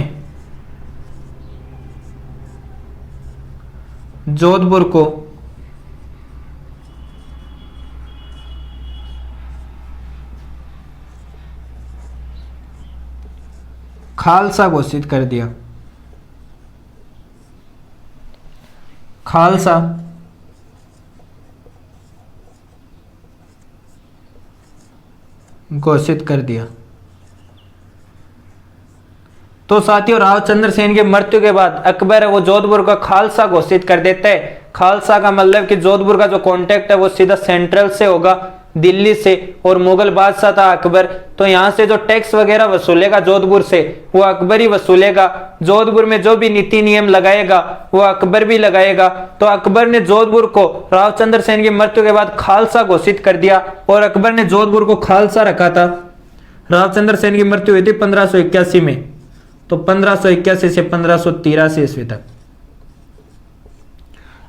जोधपुर को खालसा घोषित कर दिया। खालसा घोषित कर दिया। तो साथियों, रावचंद्र सेन की मृत्यु के बाद अकबर है वो जोधपुर का खालसा घोषित कर देता है। खालसा का मतलब कि जोधपुर का जो कॉन्टेक्ट है वो सीधा सेंट्रल से होगा, दिल्ली से, और मुगल बादशाह था अकबर। तो यहाँ से जो टैक्स वगैरह वसूलेगा जोधपुर से वो अकबर ही वसूलेगा। जोधपुर में जो भी नीति नियम लगाएगा वो अकबर भी लगाएगा। तो अकबर ने जोधपुर को रावचंद्र सेन की मृत्यु के बाद खालसा घोषित कर दिया और अकबर ने जोधपुर को खालसा रखा था। रावचंद्र सेन की मृत्यु हुई थी 1581 में। तो 1581 से 1583 ईस्वी तक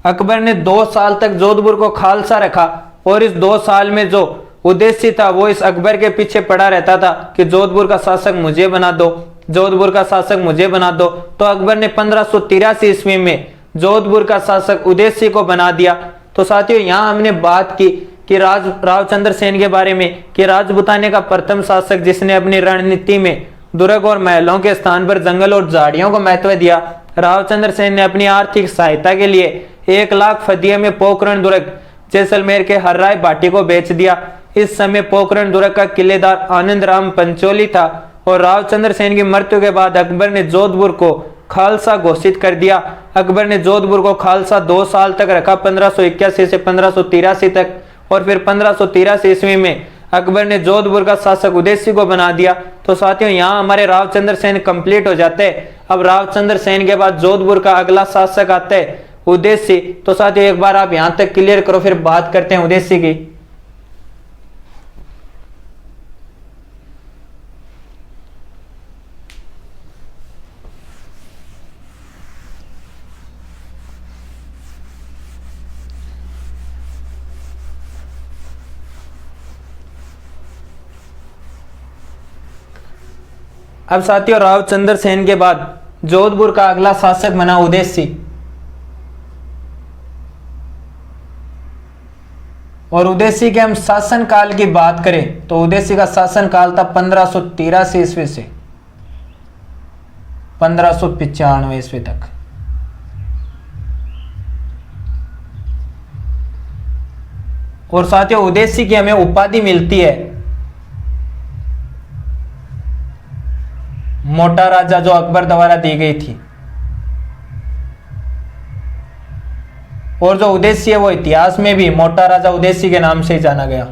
अकबर ने 2 साल तक जोधपुर को खालसा रखा। और इस 2 साल में जो उद्देश्य था वो इस अकबर के पीछे पड़ा रहता था कि जोधपुर का शासक मुझे बना दो, जोधपुर का शासक मुझे बना दो। तो अकबर ने 1583 ईस्वी में जोधपुर का शासक उदयसिंह को बना दिया। तो साथियों, यहाँ हमने बात की कि रावचंद्र सेन के बारे में कि राजपूताने का प्रथम शासक जिसने अपनी रणनीति में दुर्ग और महलों के स्थान पर जंगल और झाड़ियों को महत्व दिया। रावचंद्र सेन ने अपनी आर्थिक सहायता के लिए 1 लाख फदिये में पोखरण दुर्ग जैसलमेर के हर्राए भाटी को बेच दिया। इस समय पोखरण दुर्ग का किलेदार आनंद राम पंचोली था। और रावचंद्र सेन की मृत्यु के बाद अकबर ने जोधपुर को खालसा घोषित कर दिया। अकबर ने जोधपुर को खालसा 2 साल तक रखा, 1581 से 1583 तक। और फिर 1583 ईस्वी में अकबर ने जोधपुर का शासक उदयसिंह को बना दिया। तो साथियों, यहाँ हमारे रावचंद्र सेन कंप्लीट हो जाते हैं। अब रावचंद्र सेन के बाद जोधपुर का अगला शासक आता है उदयसिंह। तो साथियों, एक बार आप यहां तक क्लियर करो, फिर बात करते हैं उदयसिंह की। अब साथियों, रावचंद्र सेन के बाद जोधपुर का अगला शासक बना उदयसिंह। और उदयसिंह के हम शासन काल की बात करें तो उदयसिंह का शासन काल था 1583 ईस्वी से 1595 ईस्वी तक। और साथियों, उदयसिंह की हमें उपाधि मिलती है मोटा राजा, जो अकबर द्वारा दी गई थी। और जो उदयसिंह है वो इतिहास में भी मोटा राजा उदयसिंह के नाम से ही जाना गया।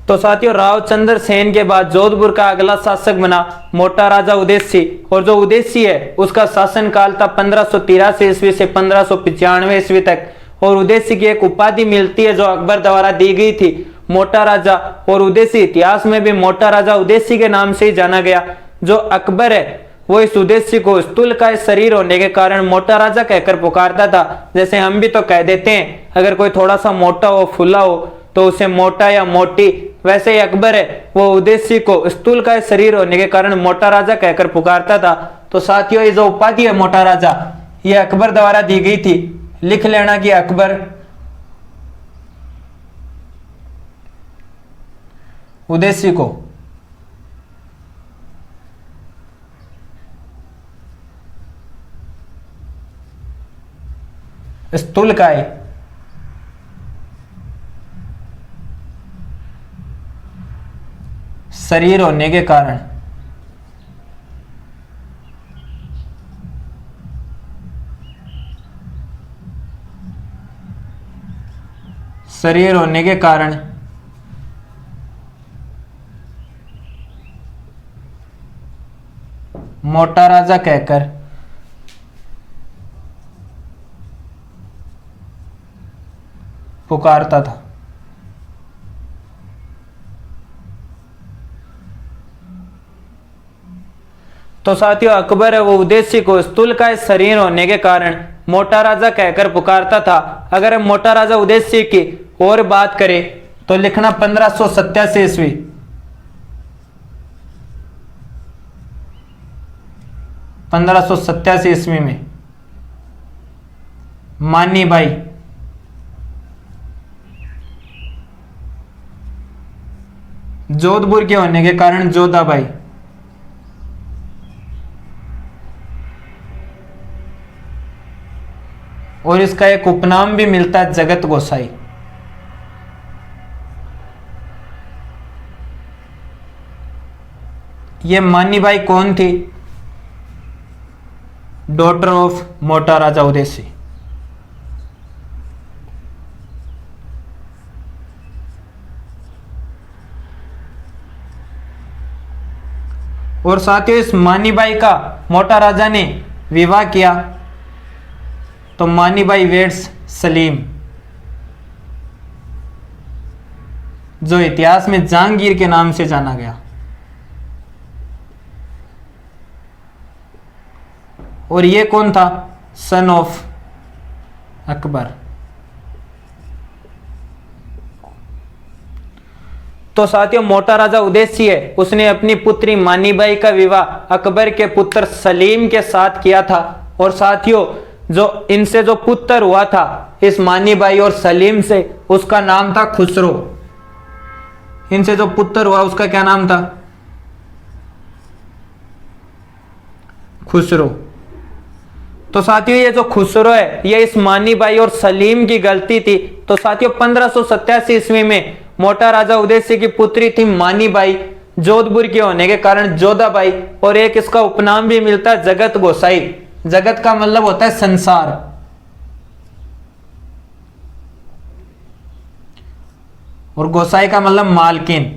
तो साथियों रावचंद्र सेन के बाद जोधपुर का अगला शासक बना मोटा राजा उदेसी, और जो उदेसी है उसका शासन काल था 1583 ईस्वी से 1595 ईस्वी तक। और उदेसी की एक उपाधि मिलती है जो अकबर द्वारा दी गई थी, मोटा राजा। और उदेसी इतिहास में भी मोटा राजा उदेसी के नाम से ही जाना गया। जो अकबर है वो इस उदेसी को स्थूलकाय शरीर होने के कारण मोटा राजा कहकर पुकारता था। जैसे हम भी तो कह देते हैं अगर कोई थोड़ा सा मोटा हो फुला हो तो उसे मोटा या मोटी, वैसे ही अकबर है वो उदेसी को स्थूलकाय शरीर होने के कारण मोटा राजा कहकर पुकारता था। तो साथियों ये जो उपाधि है मोटा राजा, ये अकबर द्वारा दी गई थी। लिख लेना कि अकबर उदेसी को स्थूलकाय शरीर होने के कारण मोटा राजा कहकर पुकारता था। तो साथियों अकबर है वो उदेसी को स्थूलकाय शरीर होने के कारण मोटा राजा कहकर पुकारता था। अगर हम मोटा राजा उदेसी की और बात करें तो लिखना 1587 ईस्वी। 1587 ईस्वी में मानी बाई जोधपुर के होने के कारण जोधाबाई, और इसका एक उपनाम भी मिलता है जगत गोसाई। ये मानीबाई कौन थी? डॉटर ऑफ मोटा राजा उदेसी। और साथियों इस मानीबाई का मोटा राजा ने विवाह किया तो मानीबाई वेड्स सलीम, जो इतिहास में जहांगीर के नाम से जाना गया। और ये कौन था? Son of Akbar. तो साथियों मोटा राजा उदेसी है उसने अपनी पुत्री मानीबाई का विवाह अकबर के पुत्र सलीम के साथ किया था। और साथियों जो इनसे जो पुत्र हुआ था इस मानीबाई और सलीम से, उसका नाम था खुसरो। इनसे जो पुत्र हुआ उसका क्या नाम था? खुसरो। तो साथियों ये जो खुसरो है ये इस मानीबाई और सलीम की गलती थी। तो साथियों 1587 ईस्वी में मोटा राजा उदेसी की पुत्री थी मानीबाई, जोधपुर के होने के कारण जोधाबाई, और एक इसका उपनाम भी मिलता है जगत गोसाई। जगत का मतलब होता है संसार, और गोसाई का मतलब मालकिन।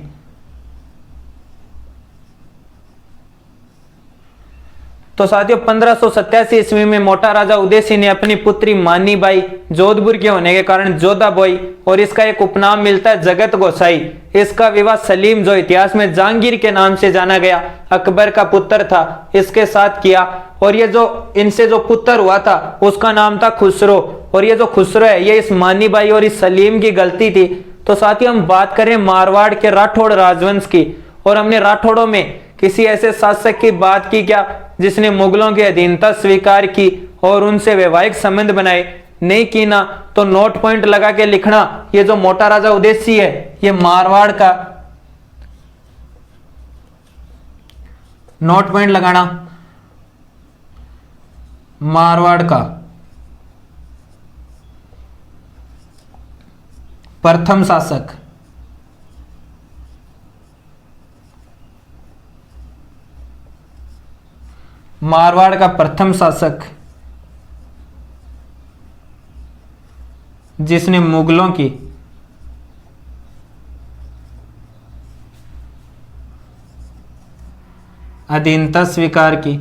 तो साथियों 1587 ईस्वी में मोटा राजा उदेसी ने अपनी पुत्री मानीबाई, जोधपुर के होने के कारण जोधाबाई, और इसका एक उपनाम मिलता है जगत गोसाई, इसका विवाह सलीम, जो इतिहास में जहांगीर के नाम से जाना गया, अकबर का पुत्र था, इसके साथ किया। और ये जो इनसे जो पुत्र हुआ था उसका नाम था खुसरो। और ये जो खुसरो है ये इस मानीबाई और इस सलीम की गलती थी। तो साथियों हम बात करें मारवाड़ के राठौड़ राजवंश की, और हमने राठौड़ों में किसी ऐसे शासक की बात की क्या जिसने मुगलों की अधीनता स्वीकार की और उनसे वैवाहिक संबंध बनाए? नहीं की ना। तो नोट पॉइंट लगा के लिखना, ये जो मोटा राजा उदेसी है ये मारवाड़ का, नोट पॉइंट लगाना, मारवाड़ का प्रथम शासक। मारवाड़ का प्रथम शासक जिसने मुगलों की अधीनता स्वीकार की।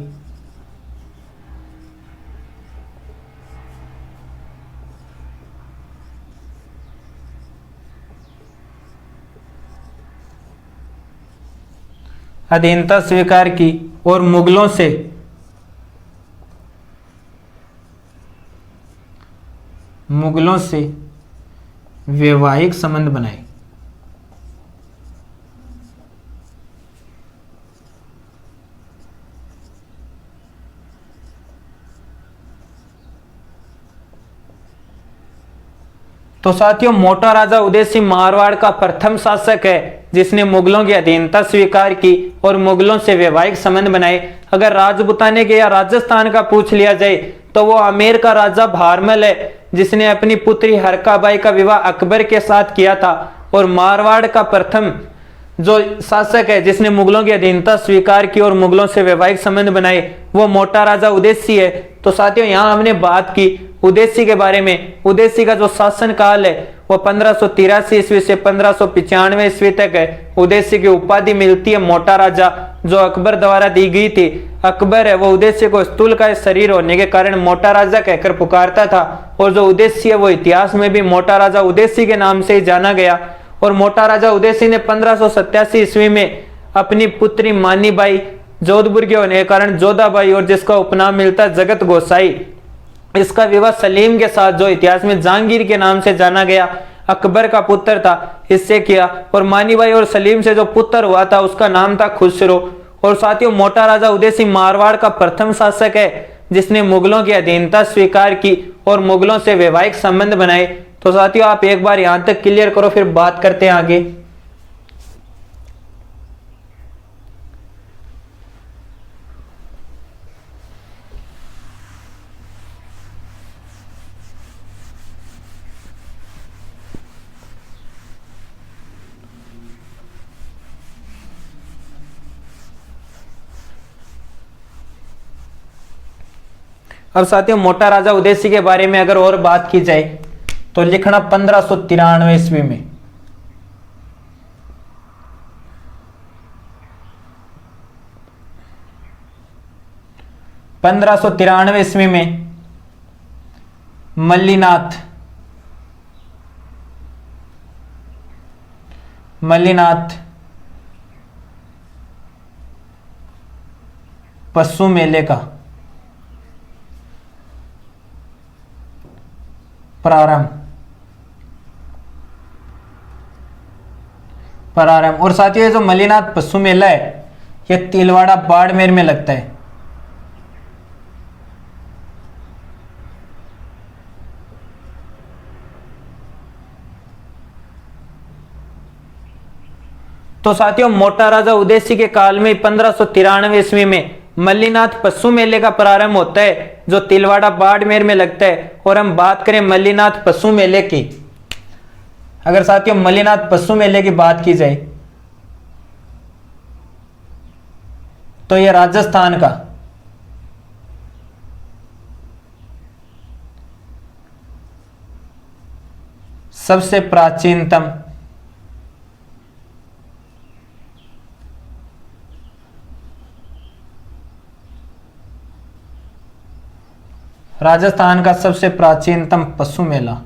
अधीनता स्वीकार की और मुगलों से वैवाहिक संबंध बनाए। तो साथियों, मोटा राजा उदय सिंह मारवाड़ का प्रथम शासक है जिसने मुगलों की अधीनता स्वीकार की और मुगलों से वैवाहिक संबंध बनाए। अगर राजपुताने के या राजस्थान का पूछ लिया जाए तो वो आमेर का राजा भारमल है जिसने अपनी पुत्री हरकाबाई का विवाह अकबर के साथ किया था। और मारवाड़ का प्रथम जो शासक है जिसने मुगलों की अधीनता स्वीकार की और मुगलों से वैवाहिक संबंध बनाए वो मोटा राजा उदय सिंह है। तो साथियों, यहाँ हमने बात की उदय सिंह के बारे में। उदय सिंह का जो शासन काल है वो 1583 ईस्वी से 1595 ईस्वी तक है। उदय सिंह की उपाधि मिलती है मोटा राजा, जो अकबर द्वारा दी गई थी। अकबर है वो उदय सिंह को स्थूल का शरीर होने के कारण मोटा राजा कहकर पुकारता था और जो उदय सिंह है वो इतिहास में भी मोटा राजा उदय सिंह के नाम से ही जाना गया। और मोटा राजा उदय सिंह ने 1587 ईस्वी में अपनी पुत्री मानीबाई जोधपुर के होने के कारण जोधाबाई और जिसका उपनाम मिलता है जगत गोसाई, इसका विवाह सलीम के साथ जो इतिहास में जहांगीर के नाम से जाना गया अकबर का पुत्र था, इससे किया। और मानीबाई और सलीम से जो पुत्र हुआ था उसका नाम था खुसरो। और साथियों, मोटा राजा उदय सिंह मारवाड़ का प्रथम शासक है जिसने मुगलों की अधीनता स्वीकार की और मुगलों से वैवाहिक संबंध बनाए। तो साथियों, आप एक बार यहां तक क्लियर करो, फिर बात करते हैं आगे। अब साथियों, मोटा राजा उदय सिंह के बारे में अगर और बात की जाए तो लिखना 1593 ईस्वी में। ईस्वी में मल्लीनाथ पशु मेले का प्रारंभ। और साथियों, ये जो मल्लीनाथ पशु मेला है ये तिलवाड़ा बाड़मेर में लगता है। तो साथियों, मोटा राजा उदय सिंह के काल में 1593 ईस्वी में मल्लीनाथ पशु मेले का प्रारंभ होता है जो तिलवाड़ा बाड़मेर में लगता है। और हम बात करें मल्लीनाथ पशु मेले की, अगर साथियों मल्लीनाथ पशु मेले की बात की जाए तो यह राजस्थान का सबसे प्राचीनतम पशु मेला।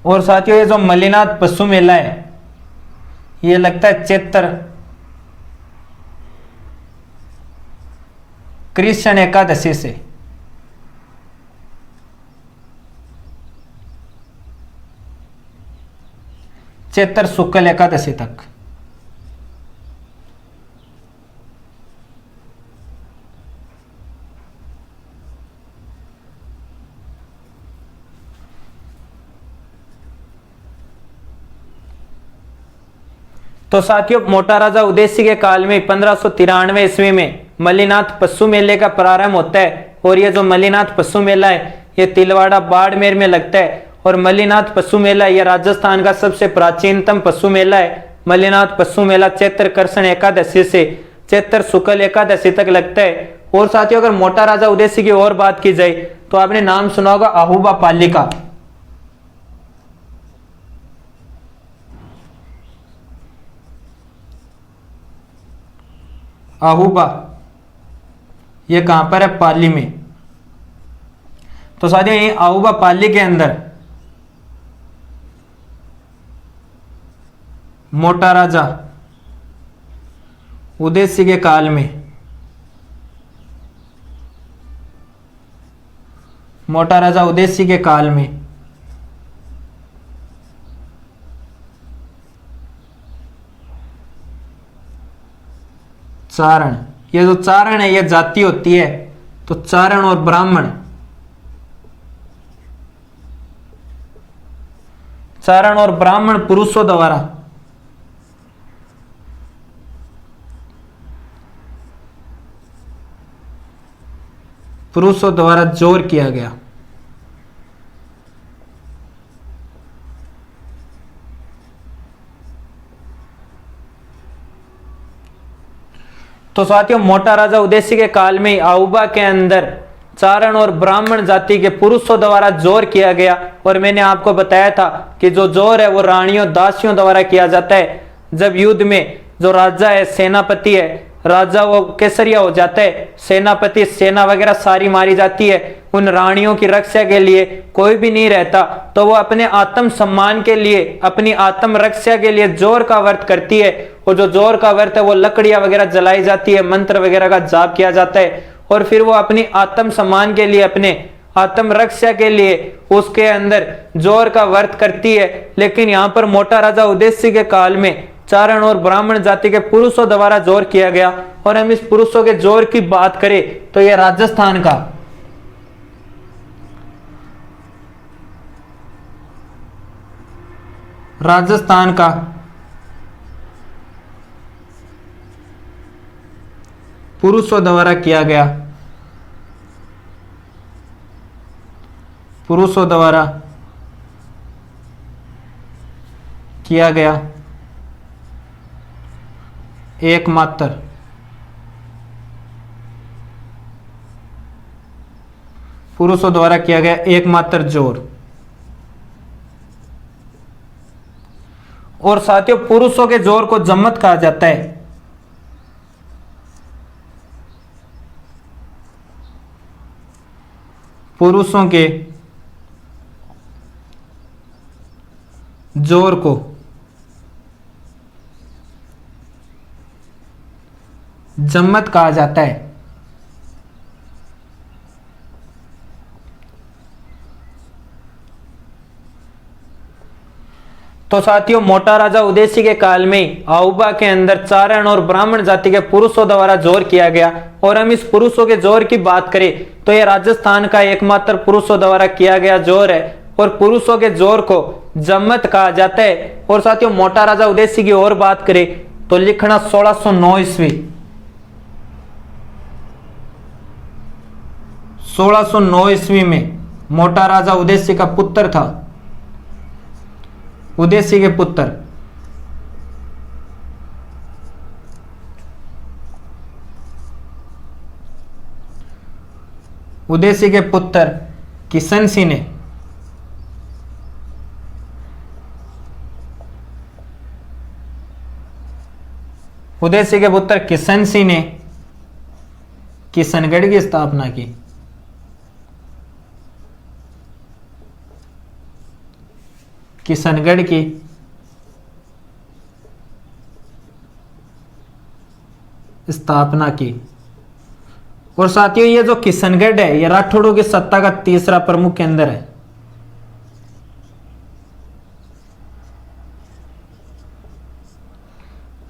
और साथियों, ये जो मल्लीनाथ पशु मेला है ये लगता है चैत्र कृष्ण एकादशी से चैत्र शुक्ल एकादशी तक। तो साथियों, मोटा राजा उदय सिंह के काल में 1593 ईस्वी में मल्लीनाथ पशु मेले का प्रारंभ होता है। और ये जो मल्लीनाथ पशु मेला है ये तिलवाड़ा बाड़मेर में लगता है। और मल्लीनाथ पशु मेला ये राजस्थान का सबसे प्राचीनतम पशु मेला है। मल्लीनाथ पशु मेला चैत्र कृष्ण एकादशी से चैत्र शुक्ल एकादशी तक लगता है। और साथियों, अगर मोटा राजा उदय सिंह की और बात की जाए तो आपने नाम सुना होगा आहूबा पाली का। अहूबा, ये कहां पर है? पाली में। तो साथियों यही अहूबा पाली के अंदर मोटा राजा उदय सिंह के काल में, मोटा राजा उदय सिंह के काल में चारण, ये जो चारण है ये जाति होती है, तो चारण और ब्राह्मण, चारण और ब्राह्मण पुरुषों द्वारा जोर किया गया। तो साथियों मोटा राजा उदय सिंह के काल में अहूबा के अंदर चारण और ब्राह्मण जाति के पुरुषों द्वारा जोर किया गया। और मैंने आपको बताया था कि जो जोर है वो रानियों दासियों द्वारा किया जाता है। जब युद्ध में जो राजा है, सेनापति है, राजा वो केसरिया हो जाता है, सेनापति, सेना वगैरह सारी मारी जाती है, उन रानियों की रक्षा के लिए कोई भी नहीं रहता, तो वो अपने आत्म सम्मान के लिए, अपनी आत्म रक्षा के लिए जोर का व्रत करती है। और जो जोर का व्रत है वो लकड़ियां वगैरह जलाई जाती है, मंत्र वगैरह का जाप किया जाता है, और फिर वो अपनी आत्म सम्मान के लिए, अपने आत्म रक्षा के लिए उसके अंदर जोर का व्रत करती है। लेकिन यहाँ पर मोटा राजा उदय सिंह के काल में चारण और ब्राह्मण जाति के पुरुषों द्वारा जोर किया गया। और हम इस पुरुषों के जोर की बात करें तो यह राजस्थान का पुरुषों द्वारा किया गया, पुरुषों द्वारा किया गया एकमात्र पुरुषों द्वारा किया गया एकमात्र जोर। और साथियों पुरुषों के जोर को जम्मत कहा जाता है। पुरुषों के जोर को जम्मत कहा जाता है। तो साथियों मोटा राजा उदय सिंह के काल में अहूबा के अंदर चारण और ब्राह्मण जाति के पुरुषों द्वारा जोर किया गया। और हम इस पुरुषों के जोर की बात करें तो यह राजस्थान का एकमात्र पुरुषों द्वारा किया गया जोर है। और पुरुषों के जोर को जम्मत कहा जाता है। और साथियों मोटा राजा उदय सिंह की और बात करें तो लिखना 1609 ईस्वी, 1609 ईस्वी में मोटा राजा उदय सिंह का पुत्र था, उदय सिंह के पुत्र उदय सिंह के पुत्र किशन सिंह ने उदय सिंह के पुत्र किशन सिंह ने किशनगढ़ की स्थापना की। किशनगढ़ की स्थापना की। और साथियों ये जो किशनगढ़ है ये राठौड़ों की सत्ता का तीसरा प्रमुख केंद्र है।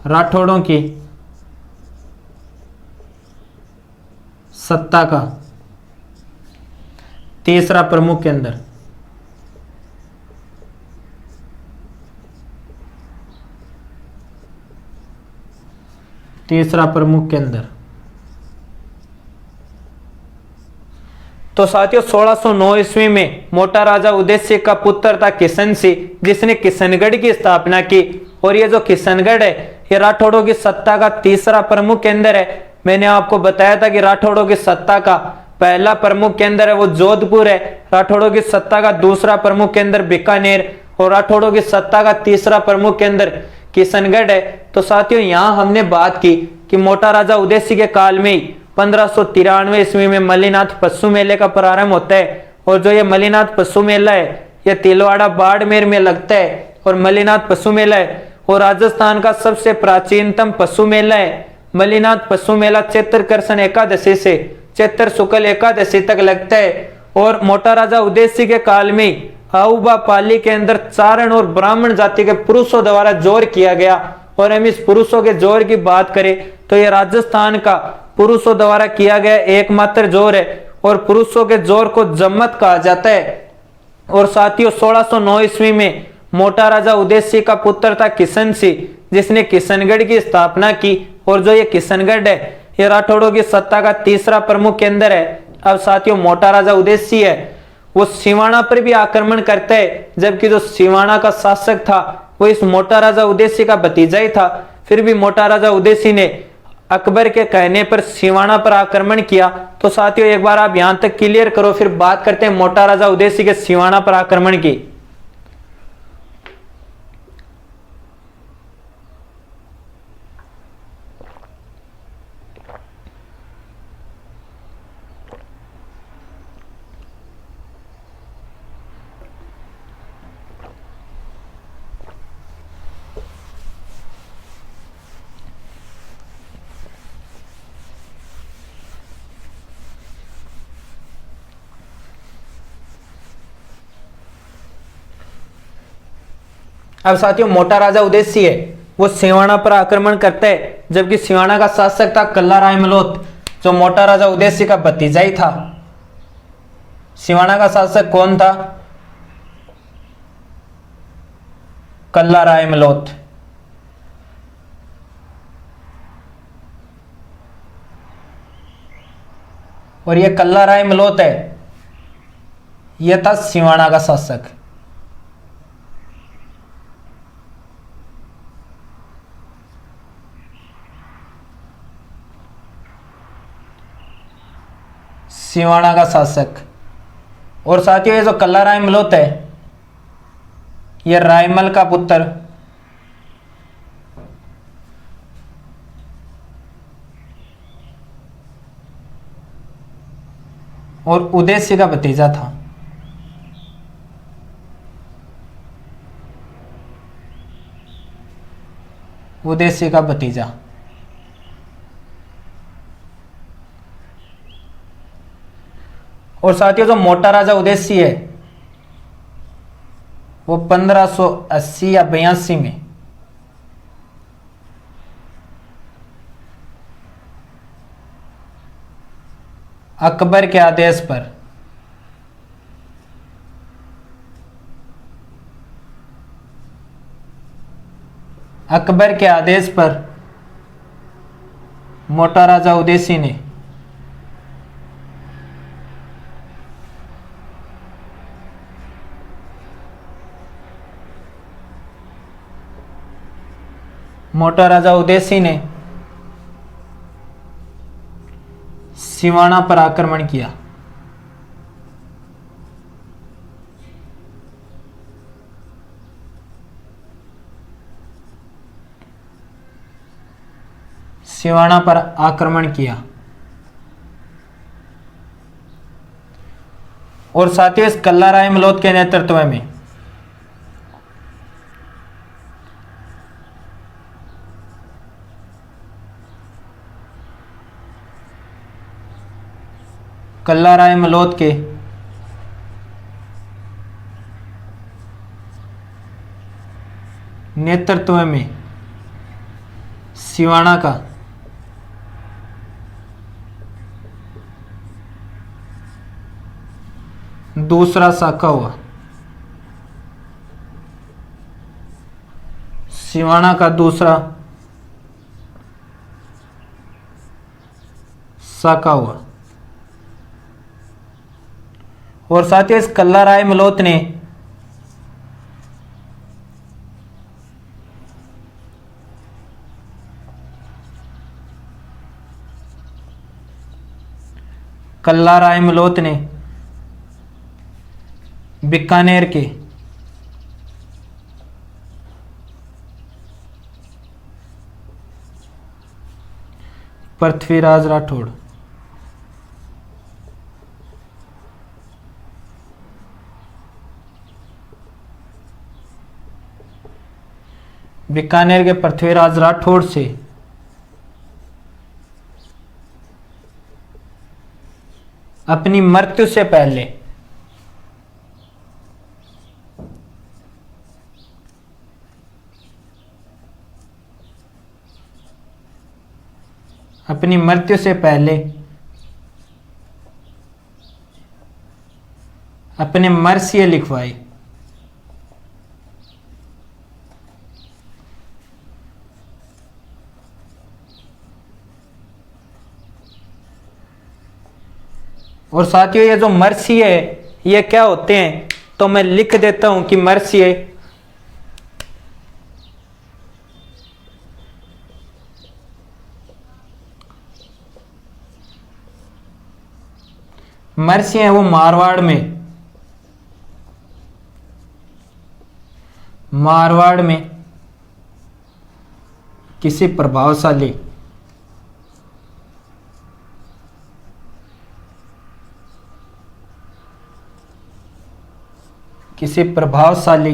राठौड़ों की सत्ता का तीसरा प्रमुख केंद्र। तीसरा प्रमुख केंद्र। तो साथियों 1609 ईस्वी में मोटा राजा उदय सिंह का पुत्र था किशन सिंह, जिसने किशनगढ़ की स्थापना की। और ये जो किशनगढ़ है ये राठौड़ों की सत्ता का तीसरा प्रमुख केंद्र है। मैंने आपको बताया था कि राठौड़ों की सत्ता का पहला प्रमुख केंद्र है वो जोधपुर है, राठौड़ों की सत्ता का दूसरा प्रमुख केंद्र बीकानेर, और राठौड़ों की सत्ता का तीसरा प्रमुख केंद्र किशनगढ़ है। तो साथियों यहां हमने बात की कि मोटा राजा उदयसिंह के काल में ही 1593 ईस्वी में मल्लिनाथ पशु मेले का प्रारंभ होता है। और जो ये मल्लिनाथ पशु मेला है यह तिलवाड़ा बाड़मेर में लगता है। और मल्लिनाथ पशु मेला है और राजस्थान का सबसे प्राचीनतम पशु मेला है। मल्लिनाथ पशु मेला चैत्र कृष्ण एकादशी से चैत्र शुक्ल एकादशी तक लगता है। और मोटा राजा उदयसिंह के काल में आऊबा पाली के अंदर चारण और ब्राह्मण जाति के पुरुषों द्वारा जोर किया गया। और हम इस पुरुषों के जोर की बात करें तो यह राजस्थान का पुरुषों द्वारा किया गया एकमात्र जोर है। और पुरुषों के जोर को जम्मत कहा जाता है। और साथियों 1609 ईस्वी में मोटा राजा उदयसिंह का पुत्र था किशन सिंह, जिसने किशनगढ़ की स्थापना की। और जो ये किशनगढ़ है ये राठौड़ों की सत्ता का तीसरा प्रमुख केंद्र है। अब साथियों मोटा राजा उदयसिंह है वो सिवाना पर भी आक्रमण करता है, जबकि जो सिवाना का शासक था वो इस मोटा राजा उदयसिंह का भतीजा ही था। फिर भी मोटा राजा उदयसिंह ने अकबर के कहने पर सिवाना पर आक्रमण किया। तो साथियों एक बार आप यहां तक क्लियर करो, फिर बात करते हैं मोटा राजा उदयसिंह के सिवाना पर आक्रमण की। अब साथियों मोटा राजा उदयसिंह है वो सिवाना पर आक्रमण करता है, जबकि सिवाना का शासक था कल्ला राय मलोत, जो मोटा राजा उदयसिंह का भतीजा ही था। सिवाना का शासक कौन था? कल्ला राय मलोत। और ये कल्ला राय मलोत है यह था सिवाना का शासक। सिवाना का शासक। और साथियों ये जो कल्ला राय मलोत है यह रायमल का पुत्र और उदयसिंह का भतीजा था। उदयसिंह का भतीजा। और साथियों जो मोटा राजा उदयसिंह है वो 1580 या 82 में अकबर के आदेश पर मोटा राजा उदयसिंह ने सिवाना पर आक्रमण किया। सिवाना पर आक्रमण किया। और साथियों इस कल्ला राय मलोत के नेतृत्व में कल्ला राय मलोत के नेतृत्व में सिवाना का दूसरा शाखा हुआ। सिवाना का दूसरा शाखा हुआ। और साथियों इस कल्ला राय मलोत ने बीकानेर के पृथ्वीराज राठौड़। बीकानेर के पृथ्वीराज राठौड़ से अपनी मृत्यु से पहले अपने मर्सिये लिखवाए। और साथियों ये जो मर्सिये है ये क्या होते हैं, तो मैं लिख देता हूं कि मर्सिये हैं वो मारवाड़ में किसी प्रभावशाली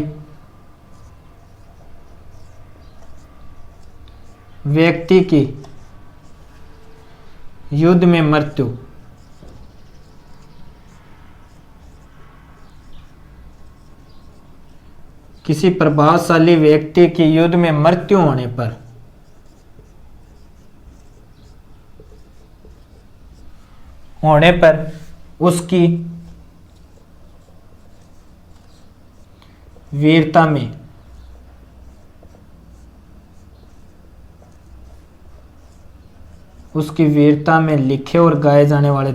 व्यक्ति की युद्ध में मृत्यु किसी प्रभावशाली व्यक्ति की युद्ध में मृत्यु होने पर उसकी वीरता में लिखे और गाए जाने वाले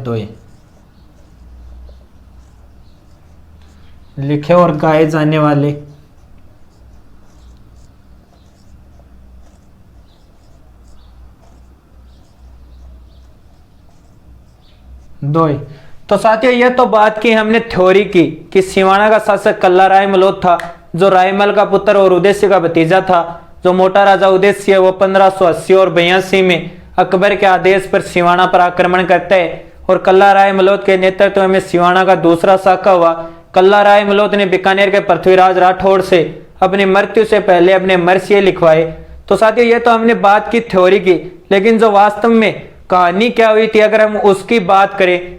दोए। तो साथियों ये तो बात की हमने थ्योरी की कि सिवाना का शासक कल्ला राय मलोट था, जो रायमल का पुत्र और उदयसिंह का भतीजा था। जो मोटा राजा उदयसिंह वो 1580 और 82 में अकबर के आदेश पर सिवाना पर आक्रमण करता है और कल्ला राय मलोट के नेतृत्व में सिवाना का दूसरा शाखा हुआ। कल्ला राय मलोट ने बीकानेर के पृथ्वीराज राठौड़ से अपनी मृत्यु से पहले अपने मर्सिये लिखवाए। तो साथियों ये तो हमने बात की थ्योरी की, लेकिन जो वास्तव में कहानी क्या हुई थी अगर हम उसकी बात करें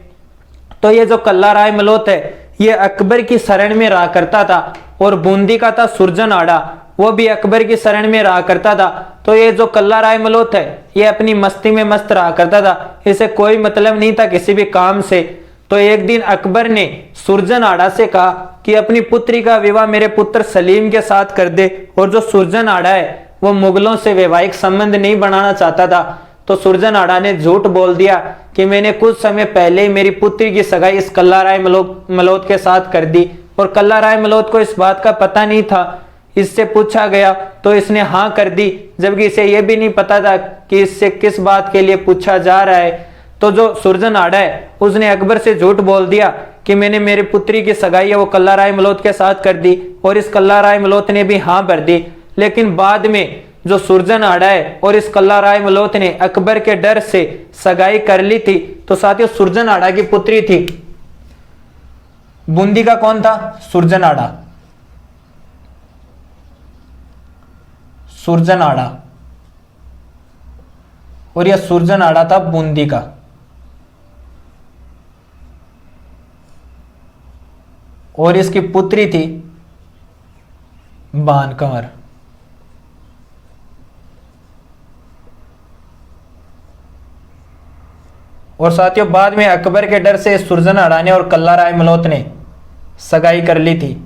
तो ये जो कल्ला राय मलोट है ये अकबर की शरण में रहा करता था और बूंदी का था सुरजन आड़ा, वो भी अकबर की शरण में रहा करता था। तो ये जो कल्ला राय मलोट है ये अपनी मस्ती में मस्त रहा करता था, इसे कोई मतलब नहीं था किसी भी काम से। तो एक दिन अकबर ने सुरजन आड़ा से कहा कि अपनी पुत्री का विवाह मेरे पुत्र सलीम के साथ कर दे, और जो सुरजन आड़ा है वो मुगलों से वैवाहिक संबंध नहीं बनाना चाहता था। तो सुरजन आड़ा ने झूठ बोल दिया कि मैंने कुछ समय पहले ही मेरी पुत्री की सगाई इस कल्ला राय मलोट के साथ कर दी, और कल्ला राय मलोट को इस बात का पता नहीं था। इससे पूछा गया तो इसने हाँ कर दी, जबकि इसे यह भी नहीं पता था कि इससे किस बात के लिए पूछा जा रहा है। तो जो सुरजन आड़ा है उसने अकबर से झूठ बोल दिया कि मैंने मेरी पुत्री की सगाई है वो कल्ला राय मलोट के साथ कर दी, और इस कल्ला राय मलोट ने भी हाँ भर दी। लेकिन बाद में जो सुरजन आड़ा है और इस कल्ला राय मलोट ने अकबर के डर से सगाई कर ली थी। तो साथियों सुरजन आड़ा की पुत्री थी, बूंदी का कौन था? सुरजन आड़ा। और यह सुरजन आड़ा था बूंदी का। और इसकी पुत्री थी बान कंवर। और साथियों बाद में अकबर के डर से सुरजन आड़ा ने और कल्ला राय मलोट ने सगाई कर ली थी।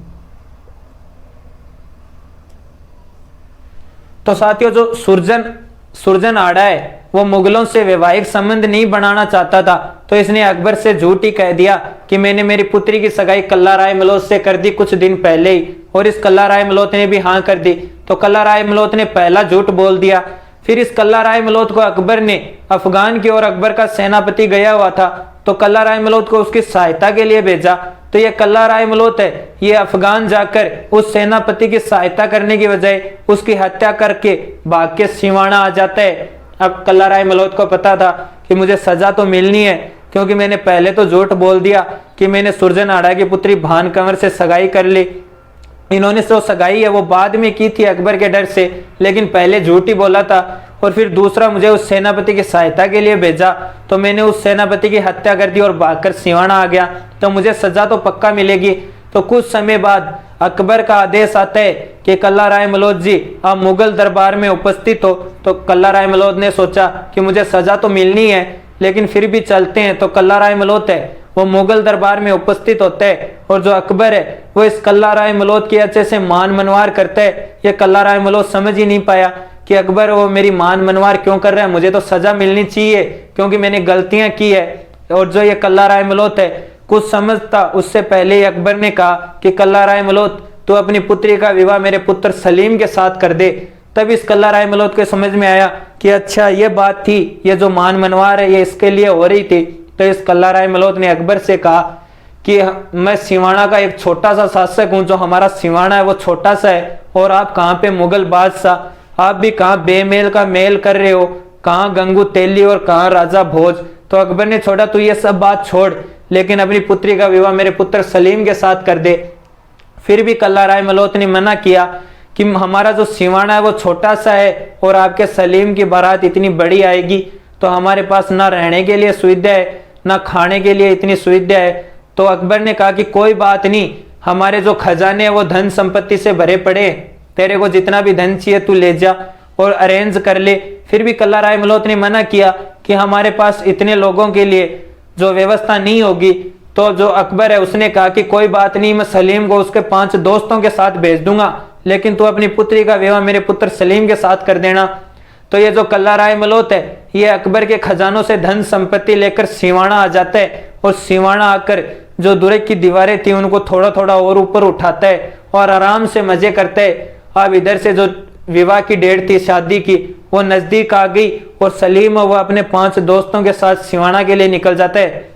तो साथियों जो सुरजन आड़ा है वो मुगलों से वैवाहिक संबंध नहीं बनाना चाहता था, तो इसने अकबर से झूठ ही कह दिया कि मैंने मेरी पुत्री की सगाई कल्ला राय मलोट से कर दी कुछ दिन पहले ही, और इस कल्ला राय मलोट ने भी हाँ कर दी। तो कल्ला राय मलोट ने पहला झूठ बोल दिया। फिर इस कल्ला राय मलोट को अकबर ने अफगान की ओर, अकबर का सेनापति गया हुआ था, तो कल्ला राय मलोट को उसकी सहायता के लिए भेजा। तो ये कल्ला राय मलोट है ये अफगान जाकर उस सेनापति की सहायता करने की बजाय उसकी हत्या करके भाग के सिवाना आ जाता है। अब कल्ला राय मल्होत्रा को पता था कि मुझे सजा तो मिलनी है, क्योंकि मैंने पहले तो झूठ बोल दिया कि मैंने सुरजन आड़ा की पुत्री भान कंवर से सगाई कर ली। इन्होंने जो सगाई है वो बाद में की थी अकबर के डर से, लेकिन पहले झूठ ही बोला था। और फिर दूसरा, मुझे उस सेनापति की सहायता के लिए भेजा तो मैंने उस सेनापति की हत्या कर दी और भागकर सिवाना आ गया, तो मुझे सजा तो पक्का मिलेगी। तो कुछ समय बाद अकबर का आदेश आता है कि कल्ला राय मल्होत्रा जी आप मुगल दरबार में उपस्थित हो। तो कल्ला राय मल्होत्रा ने सोचा कि मुझे सजा तो मिलनी है, लेकिन फिर भी चलते हैं। तो कल्ला राय मल्होत्रा है वो मुगल दरबार में उपस्थित होते हैं, और जो अकबर है वो इस कल्ला राय मल्होत्रा की अच्छे से मान मनवार करते हैं। ये कल्ला राय मल्होत्रा समझ ही नहीं पाया कि अकबर वो मेरी मान मनवार क्यों कर रहा है, मुझे तो सजा मिलनी चाहिए क्योंकि मैंने गलतियां की है। और जो ये कल्ला राय मल्होत्रा है कुछ समझता उससे पहले ही अकबर ने कहा कि कल्ला राय मल्होत्रा तू अपनी पुत्री का विवाह मेरे पुत्र सलीम के साथ कर दे। तब इस कल्ला राय मल्होत्रा के समझ में आया कि अच्छा ये बात थी, ये जो मान मनवार है ये इसके लिए हो रही थी। तो इस कल्ला राय मल्होत्रा ने अकबर से कहा कि मैं सिवाना का एक छोटा सा शासक हूं, जो हमारा सिवाना है वो छोटा सा है, और आप कहाँ पे मुगल बादशाह, आप भी कहाँ बेमेल का मेल कर रहे हो, कहाँ गंगू तेली और कहाँ राजा भोज। तो अकबर ने छोड़ा तू ये सब बात छोड़, लेकिन अपनी पुत्री का विवाह मेरे पुत्र सलीम के साथ कर दे। फिर भी कल्ला राय मल्होत्रा ने मना किया कि हमारा जो सिवाना है वो छोटा सा है और आपके सलीम की बारात इतनी बड़ी आएगी, तो हमारे पास ना रहने के लिए सुविधा है ना खाने के लिए इतनी सुविधा है। तो अकबर ने कहा कि कोई बात नहीं, हमारे जो खजाने हैं वो धन संपत्ति से भरे पड़े, तेरे को जितना भी धन चाहिए तू ले जा और अरेंज कर ले। फिर भी कल्ला राय मल्होत्रा ने मना किया कि हमारे पास इतने लोगों के लिए जो व्यवस्था नहीं होगी। तो जो अकबर है उसने कहा कि कोई बात नहीं, मैं सलीम को उसके 5 दोस्तों के साथ भेज दूंगा, लेकिन तू अपनी पुत्री का विवाह मेरे पुत्र सलीम के साथ कर देना। तो ये जो कल्ला राय मल्होत्रा है ये अकबर के खजानों से धन संपत्ति लेकर सिवाना आ जाता है, और सिवाना आकर जो दुर्ग की दीवारें थी उनको थोड़ा थोड़ा और ऊपर उठाता है और आराम से मजे करते है। अब इधर से जो विवाह की डेट थी शादी की वो नजदीक आ गई, और सलीम वो अपने 5 दोस्तों के साथ सिवाना के लिए निकल जाता है।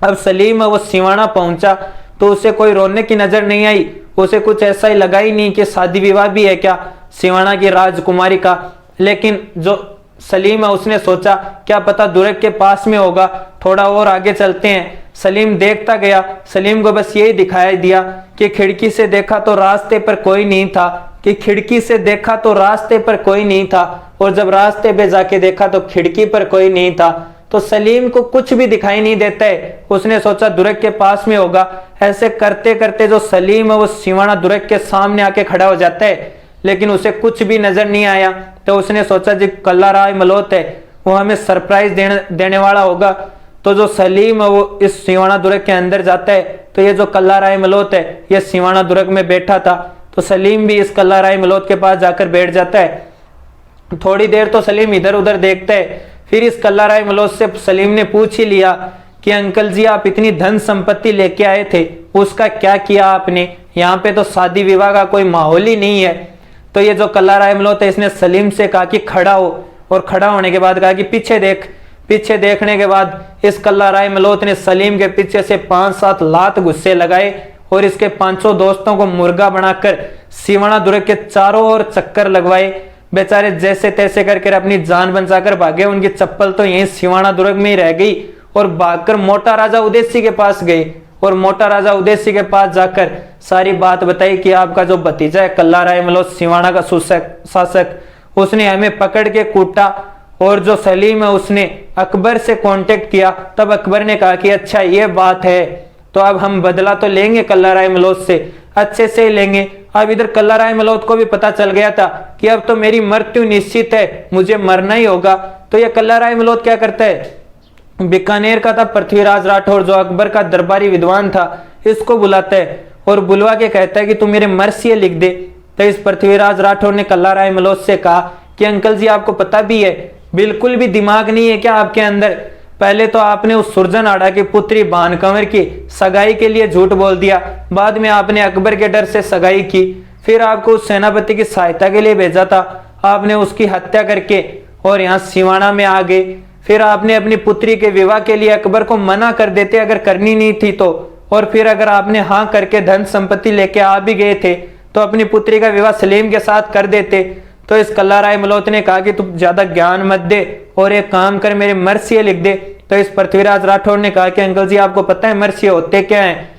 अब सलीम वो सिवाना पहुंचा तो उसे कोई रोने की नजर नहीं आई, उसे कुछ ऐसा ही लगा ही नहीं कि शादी विवाह भी है क्या सिवाना की राजकुमारी का। लेकिन जो सलीम है उसने सोचा क्या पता दुर्ग के पास में होगा, थोड़ा और आगे चलते हैं। सलीम देखता गया, सलीम को बस यही दिखाई दिया कि खिड़की से देखा तो रास्ते पर कोई नहीं था, कि खिड़की से देखा तो रास्ते पर कोई नहीं था, और जब रास्ते पे जाके देखा तो खिड़की पर कोई नहीं था। तो सलीम को कुछ भी दिखाई नहीं देता है, उसने सोचा दुर्ग के पास में होगा। ऐसे करते करते जो सलीम है वो सिवाना दुर्ग के सामने आके खड़ा हो जाता है, लेकिन उसे कुछ भी नजर नहीं आया। तो उसने सोचा जी कल्ला राय मल्होत्रा है वो हमें सरप्राइज देने वाला होगा। तो जो सलीम है वो इस सिवाना दुर्ग के अंदर जाता है, तो ये जो कल्ला राय मल्होत्रा है ये सिवाना दुर्ग में बैठा था। तो सलीम भी इस कल्ला राय मल्होत्रा के पास जाकर बैठ जाता है। थोड़ी देर तो सलीम इधर उधर देखता है, फिर इस कल्ला राय मल्होत्रा से सलीम ने पूछ ही लिया कि अंकल जी आप इतनी धन संपत्ति लेके आए थे उसका क्या किया आपने, यहाँ पे तो शादी विवाह का कोई माहौल ही नहीं है। तो ये जो कल्ला राय मल्होत्रा इसने सलीम से कहा कि खड़ा हो, और खड़ा होने के बाद कहा कि पीछे देख। पीछे देखने के बाद इस कल्ला राय मल्होत्रा ने सलीम के पीछे से 5-7 लात गुस्से लगाए और इसके 500 दोस्तों को मुर्गा बनाकर सिवाना दुर्ग के चारों ओर चक्कर लगवाए। बेचारे जैसे तैसे करके अपनी जान बचाकर भागे, उनकी चप्पल तो यहीं सिवाना दुर्ग में ही रह गई, और भागकर मोटा राजा उदयसिंह के पास गए, और मोटा राजा उदयसिंह के पास जाकर सारी बात बताई कि आपका जो भतीजा है कल्ला राय मल्होत्रा सिवाना का शासक, उसने हमें पकड़ के कूटा, और जो सलीम है उसने अकबर से कांटेक्ट किया। तब अकबर ने कहा कि अच्छा ये बात है, तो अब हम बदला तो लेंगे कल्ला राय मल्होत्रा से, अच्छे से लेंगे। अब इधर कल्ला राय मल्होत्रा को भी पता चल गया था कि अब तो मेरी मृत्यु निश्चित है, मुझे मरना ही होगा। तो ये कल्ला राय मल्होत्रा क्या करता है, बीकानेर का था पृथ्वीराज राठौर जो अकबर का दरबारी विद्वान था, इसको बुलाता है और बुलवा के कहता है कि तू मेरे मर्सिये लिख दे। तो इस पृथ्वीराज राठौर ने कल्ला राय मल्होत्रा से कहा कि अंकल जी आपको पता भी है, बिल्कुल भी दिमाग नहीं है क्या आपके अंदर, पहले तो आपने उस सुरजन आड़ा की पुत्री भान कंवर की सगाई के लिए झूठ बोल दिया, बाद में आपने अकबर के डर से सगाई की, फिर आपको उस सेनापति की सहायता के लिए भेजा था, आपने उसकी हत्या करके और यहाँ सिवाना में आ गए, फिर आपने अपनी पुत्री के विवाह के लिए अकबर को मना कर देते अगर करनी नहीं थी तो, और फिर अगर आपने हाँ करके धन संपत्ति लेके आ भी गए थे तो अपनी पुत्री का विवाह सलीम के साथ कर देते। तो इस कल्ला राय मल्होत्रा ने कहा कि तू ज्यादा ज्ञान मत दे और एक काम कर, मेरे मर्सिये लिख दे। तो इस पृथ्वीराज राठौड़ ने कहा कि अंकल जी आपको पता है मर्सिये होते क्या हैं?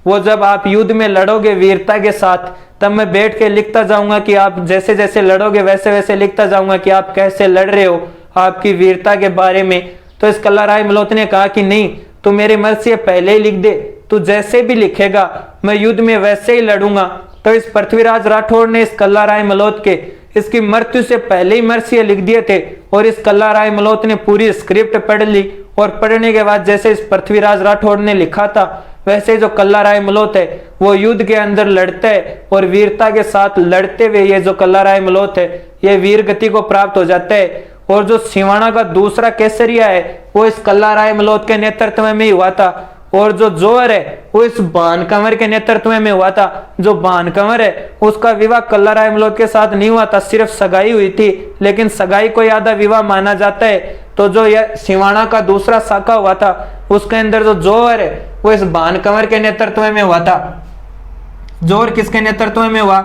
वो जब आप युद्ध में लड़ोगे वीरता के साथ, तब मैं बैठ के लिखता जाऊंगा कि आप जैसे जैसे लड़ोगे वैसे वैसे लिखता जाऊंगा कि आप कैसे लड़ रहे हो, आपकी वीरता के बारे में। तो इस कल्ला राय मल्होत्रा ने कहा कि नहीं, तू मेरे मर्सिये पहले ही लिख दे, तू जैसे भी लिखेगा मैं युद्ध में वैसे ही लड़ूंगा। तो इस पृथ्वीराज राठौड़ ने इस कल्ला राय मल्होत्रा के इसकी मृत्यु से पहले ही मर्सिये लिख दिए थे। और इस कल्ला राय मल्होत्रा ने पूरी स्क्रिप्ट पढ़ ली और पढ़ने के बाद जैसे इस पृथ्वीराज राठौड़ ने लिखा था वैसे जो कल्ला राय मल्होत्रा है वो युद्ध के अंदर लड़ते है और वीरता के साथ लड़ते हुए ये जो कल्ला राय मल्होत्रा है ये वीर गति को प्राप्त हो जाता है। और जो सिवाना का दूसरा केसरिया है वो इस कल्ला राय मल्होत्रा के नेतृत्व में ही हुआ था। और जो जोहर है वो इस बानकंवर के नेतृत्व में हुआ था। जो बानकंवर है उसका विवाह कल्ला राय मल्होत्रा के साथ नहीं हुआ था, सिर्फ सगाई हुई थी, लेकिन सगाई को आधा विवाह माना जाता है। तो जो यह सिवाना का दूसरा शाखा हुआ था उसके अंदर जो जोहर है वो इस बानकंवर के नेतृत्व में हुआ था। जोहर किसके नेतृत्व में हुआ?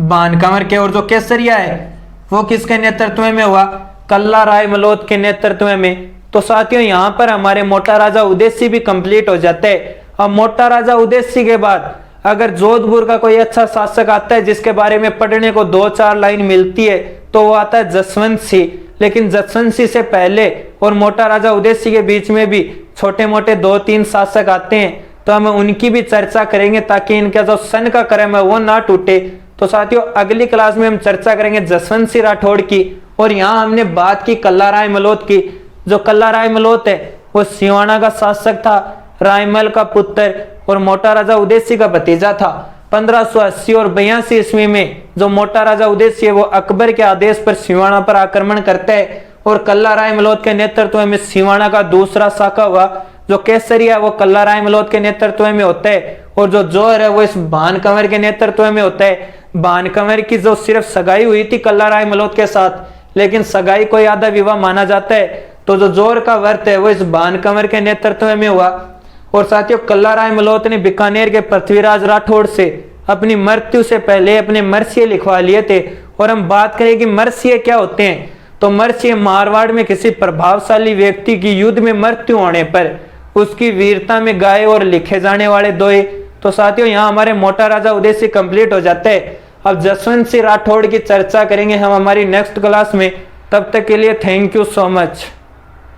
बानकंवर के। और जो केसरिया है वो किसके नेतृत्व में हुआ? कल्ला राय मल्होत्रा के नेतृत्व में। तो साथियों यहाँ पर हमारे मोटा राजा उदयसिंह भी कंप्लीट हो जाते हैं। अब मोटा राजा उदयसिंह के बाद अगर जोधपुर का कोई अच्छा शासक आता है जिसके बारे में पढ़ने को 2-4 लाइन मिलती है तो वो आता है जसवंत सिंह। लेकिन जसवंत सिंह से पहले और मोटा राजा उदयसिंह के बीच में भी छोटे मोटे 2-3 शासक आते हैं, तो हम उनकी भी चर्चा करेंगे ताकि इनका जो सन का क्रम है वो ना टूटे। तो साथियों अगली क्लास में हम चर्चा करेंगे जसवंत सिंह राठौड़ की। और यहाँ हमने बात की कल्ला राय मल्होत्रा की। जो कल्ला राय मल्होत्रा है वो सिवाना का शासक था, रायमल का पुत्र और मोटा राजा उदयसिंह का भतीजा था। 1580 और 82 ईस्वी में जो मोटा राजा उदयसिंह है वो अकबर के आदेश पर सिवाना पर आक्रमण करता है और कल्ला राय मल्होत्रा के नेतृत्व में सिवाना का दूसरा शाखा हुआ। जो केसरिया है वो कल्ला राय मल्होत्रा के नेतृत्व में होता है और जो जोहर है वो इस बानकंवर के नेतृत्व में होता है। बानकंवर की जो सिर्फ सगाई हुई थी कल्ला राय मल्होत्रा के साथ, लेकिन सगाई को आधा विवाह माना जाता है। तो जो जोहर का व्रत है वो इस बानकंवर के नेतृत्व में हुआ। और साथियों कल्ला राय मल्होत्रा ने बीकानेर के पृथ्वीराज राठौड़ से अपनी मृत्यु से पहले अपने मर्सिये लिखवा लिए थे। और हम बात करें कि मर्सिये क्या होते हैं, तो मर्सिये मारवाड़ में किसी प्रभावशाली व्यक्ति की युद्ध में मृत्यु होने पर उसकी वीरता में गाए और लिखे जाने वाले दोहे। तो साथियों यहाँ हमारे मोटा राजा उदयसिंह कंप्लीट हो जाते हैं। अब जसवंत सिंह राठौड़ की चर्चा करेंगे हम हमारी नेक्स्ट क्लास में। तब तक के लिए थैंक यू सो मच।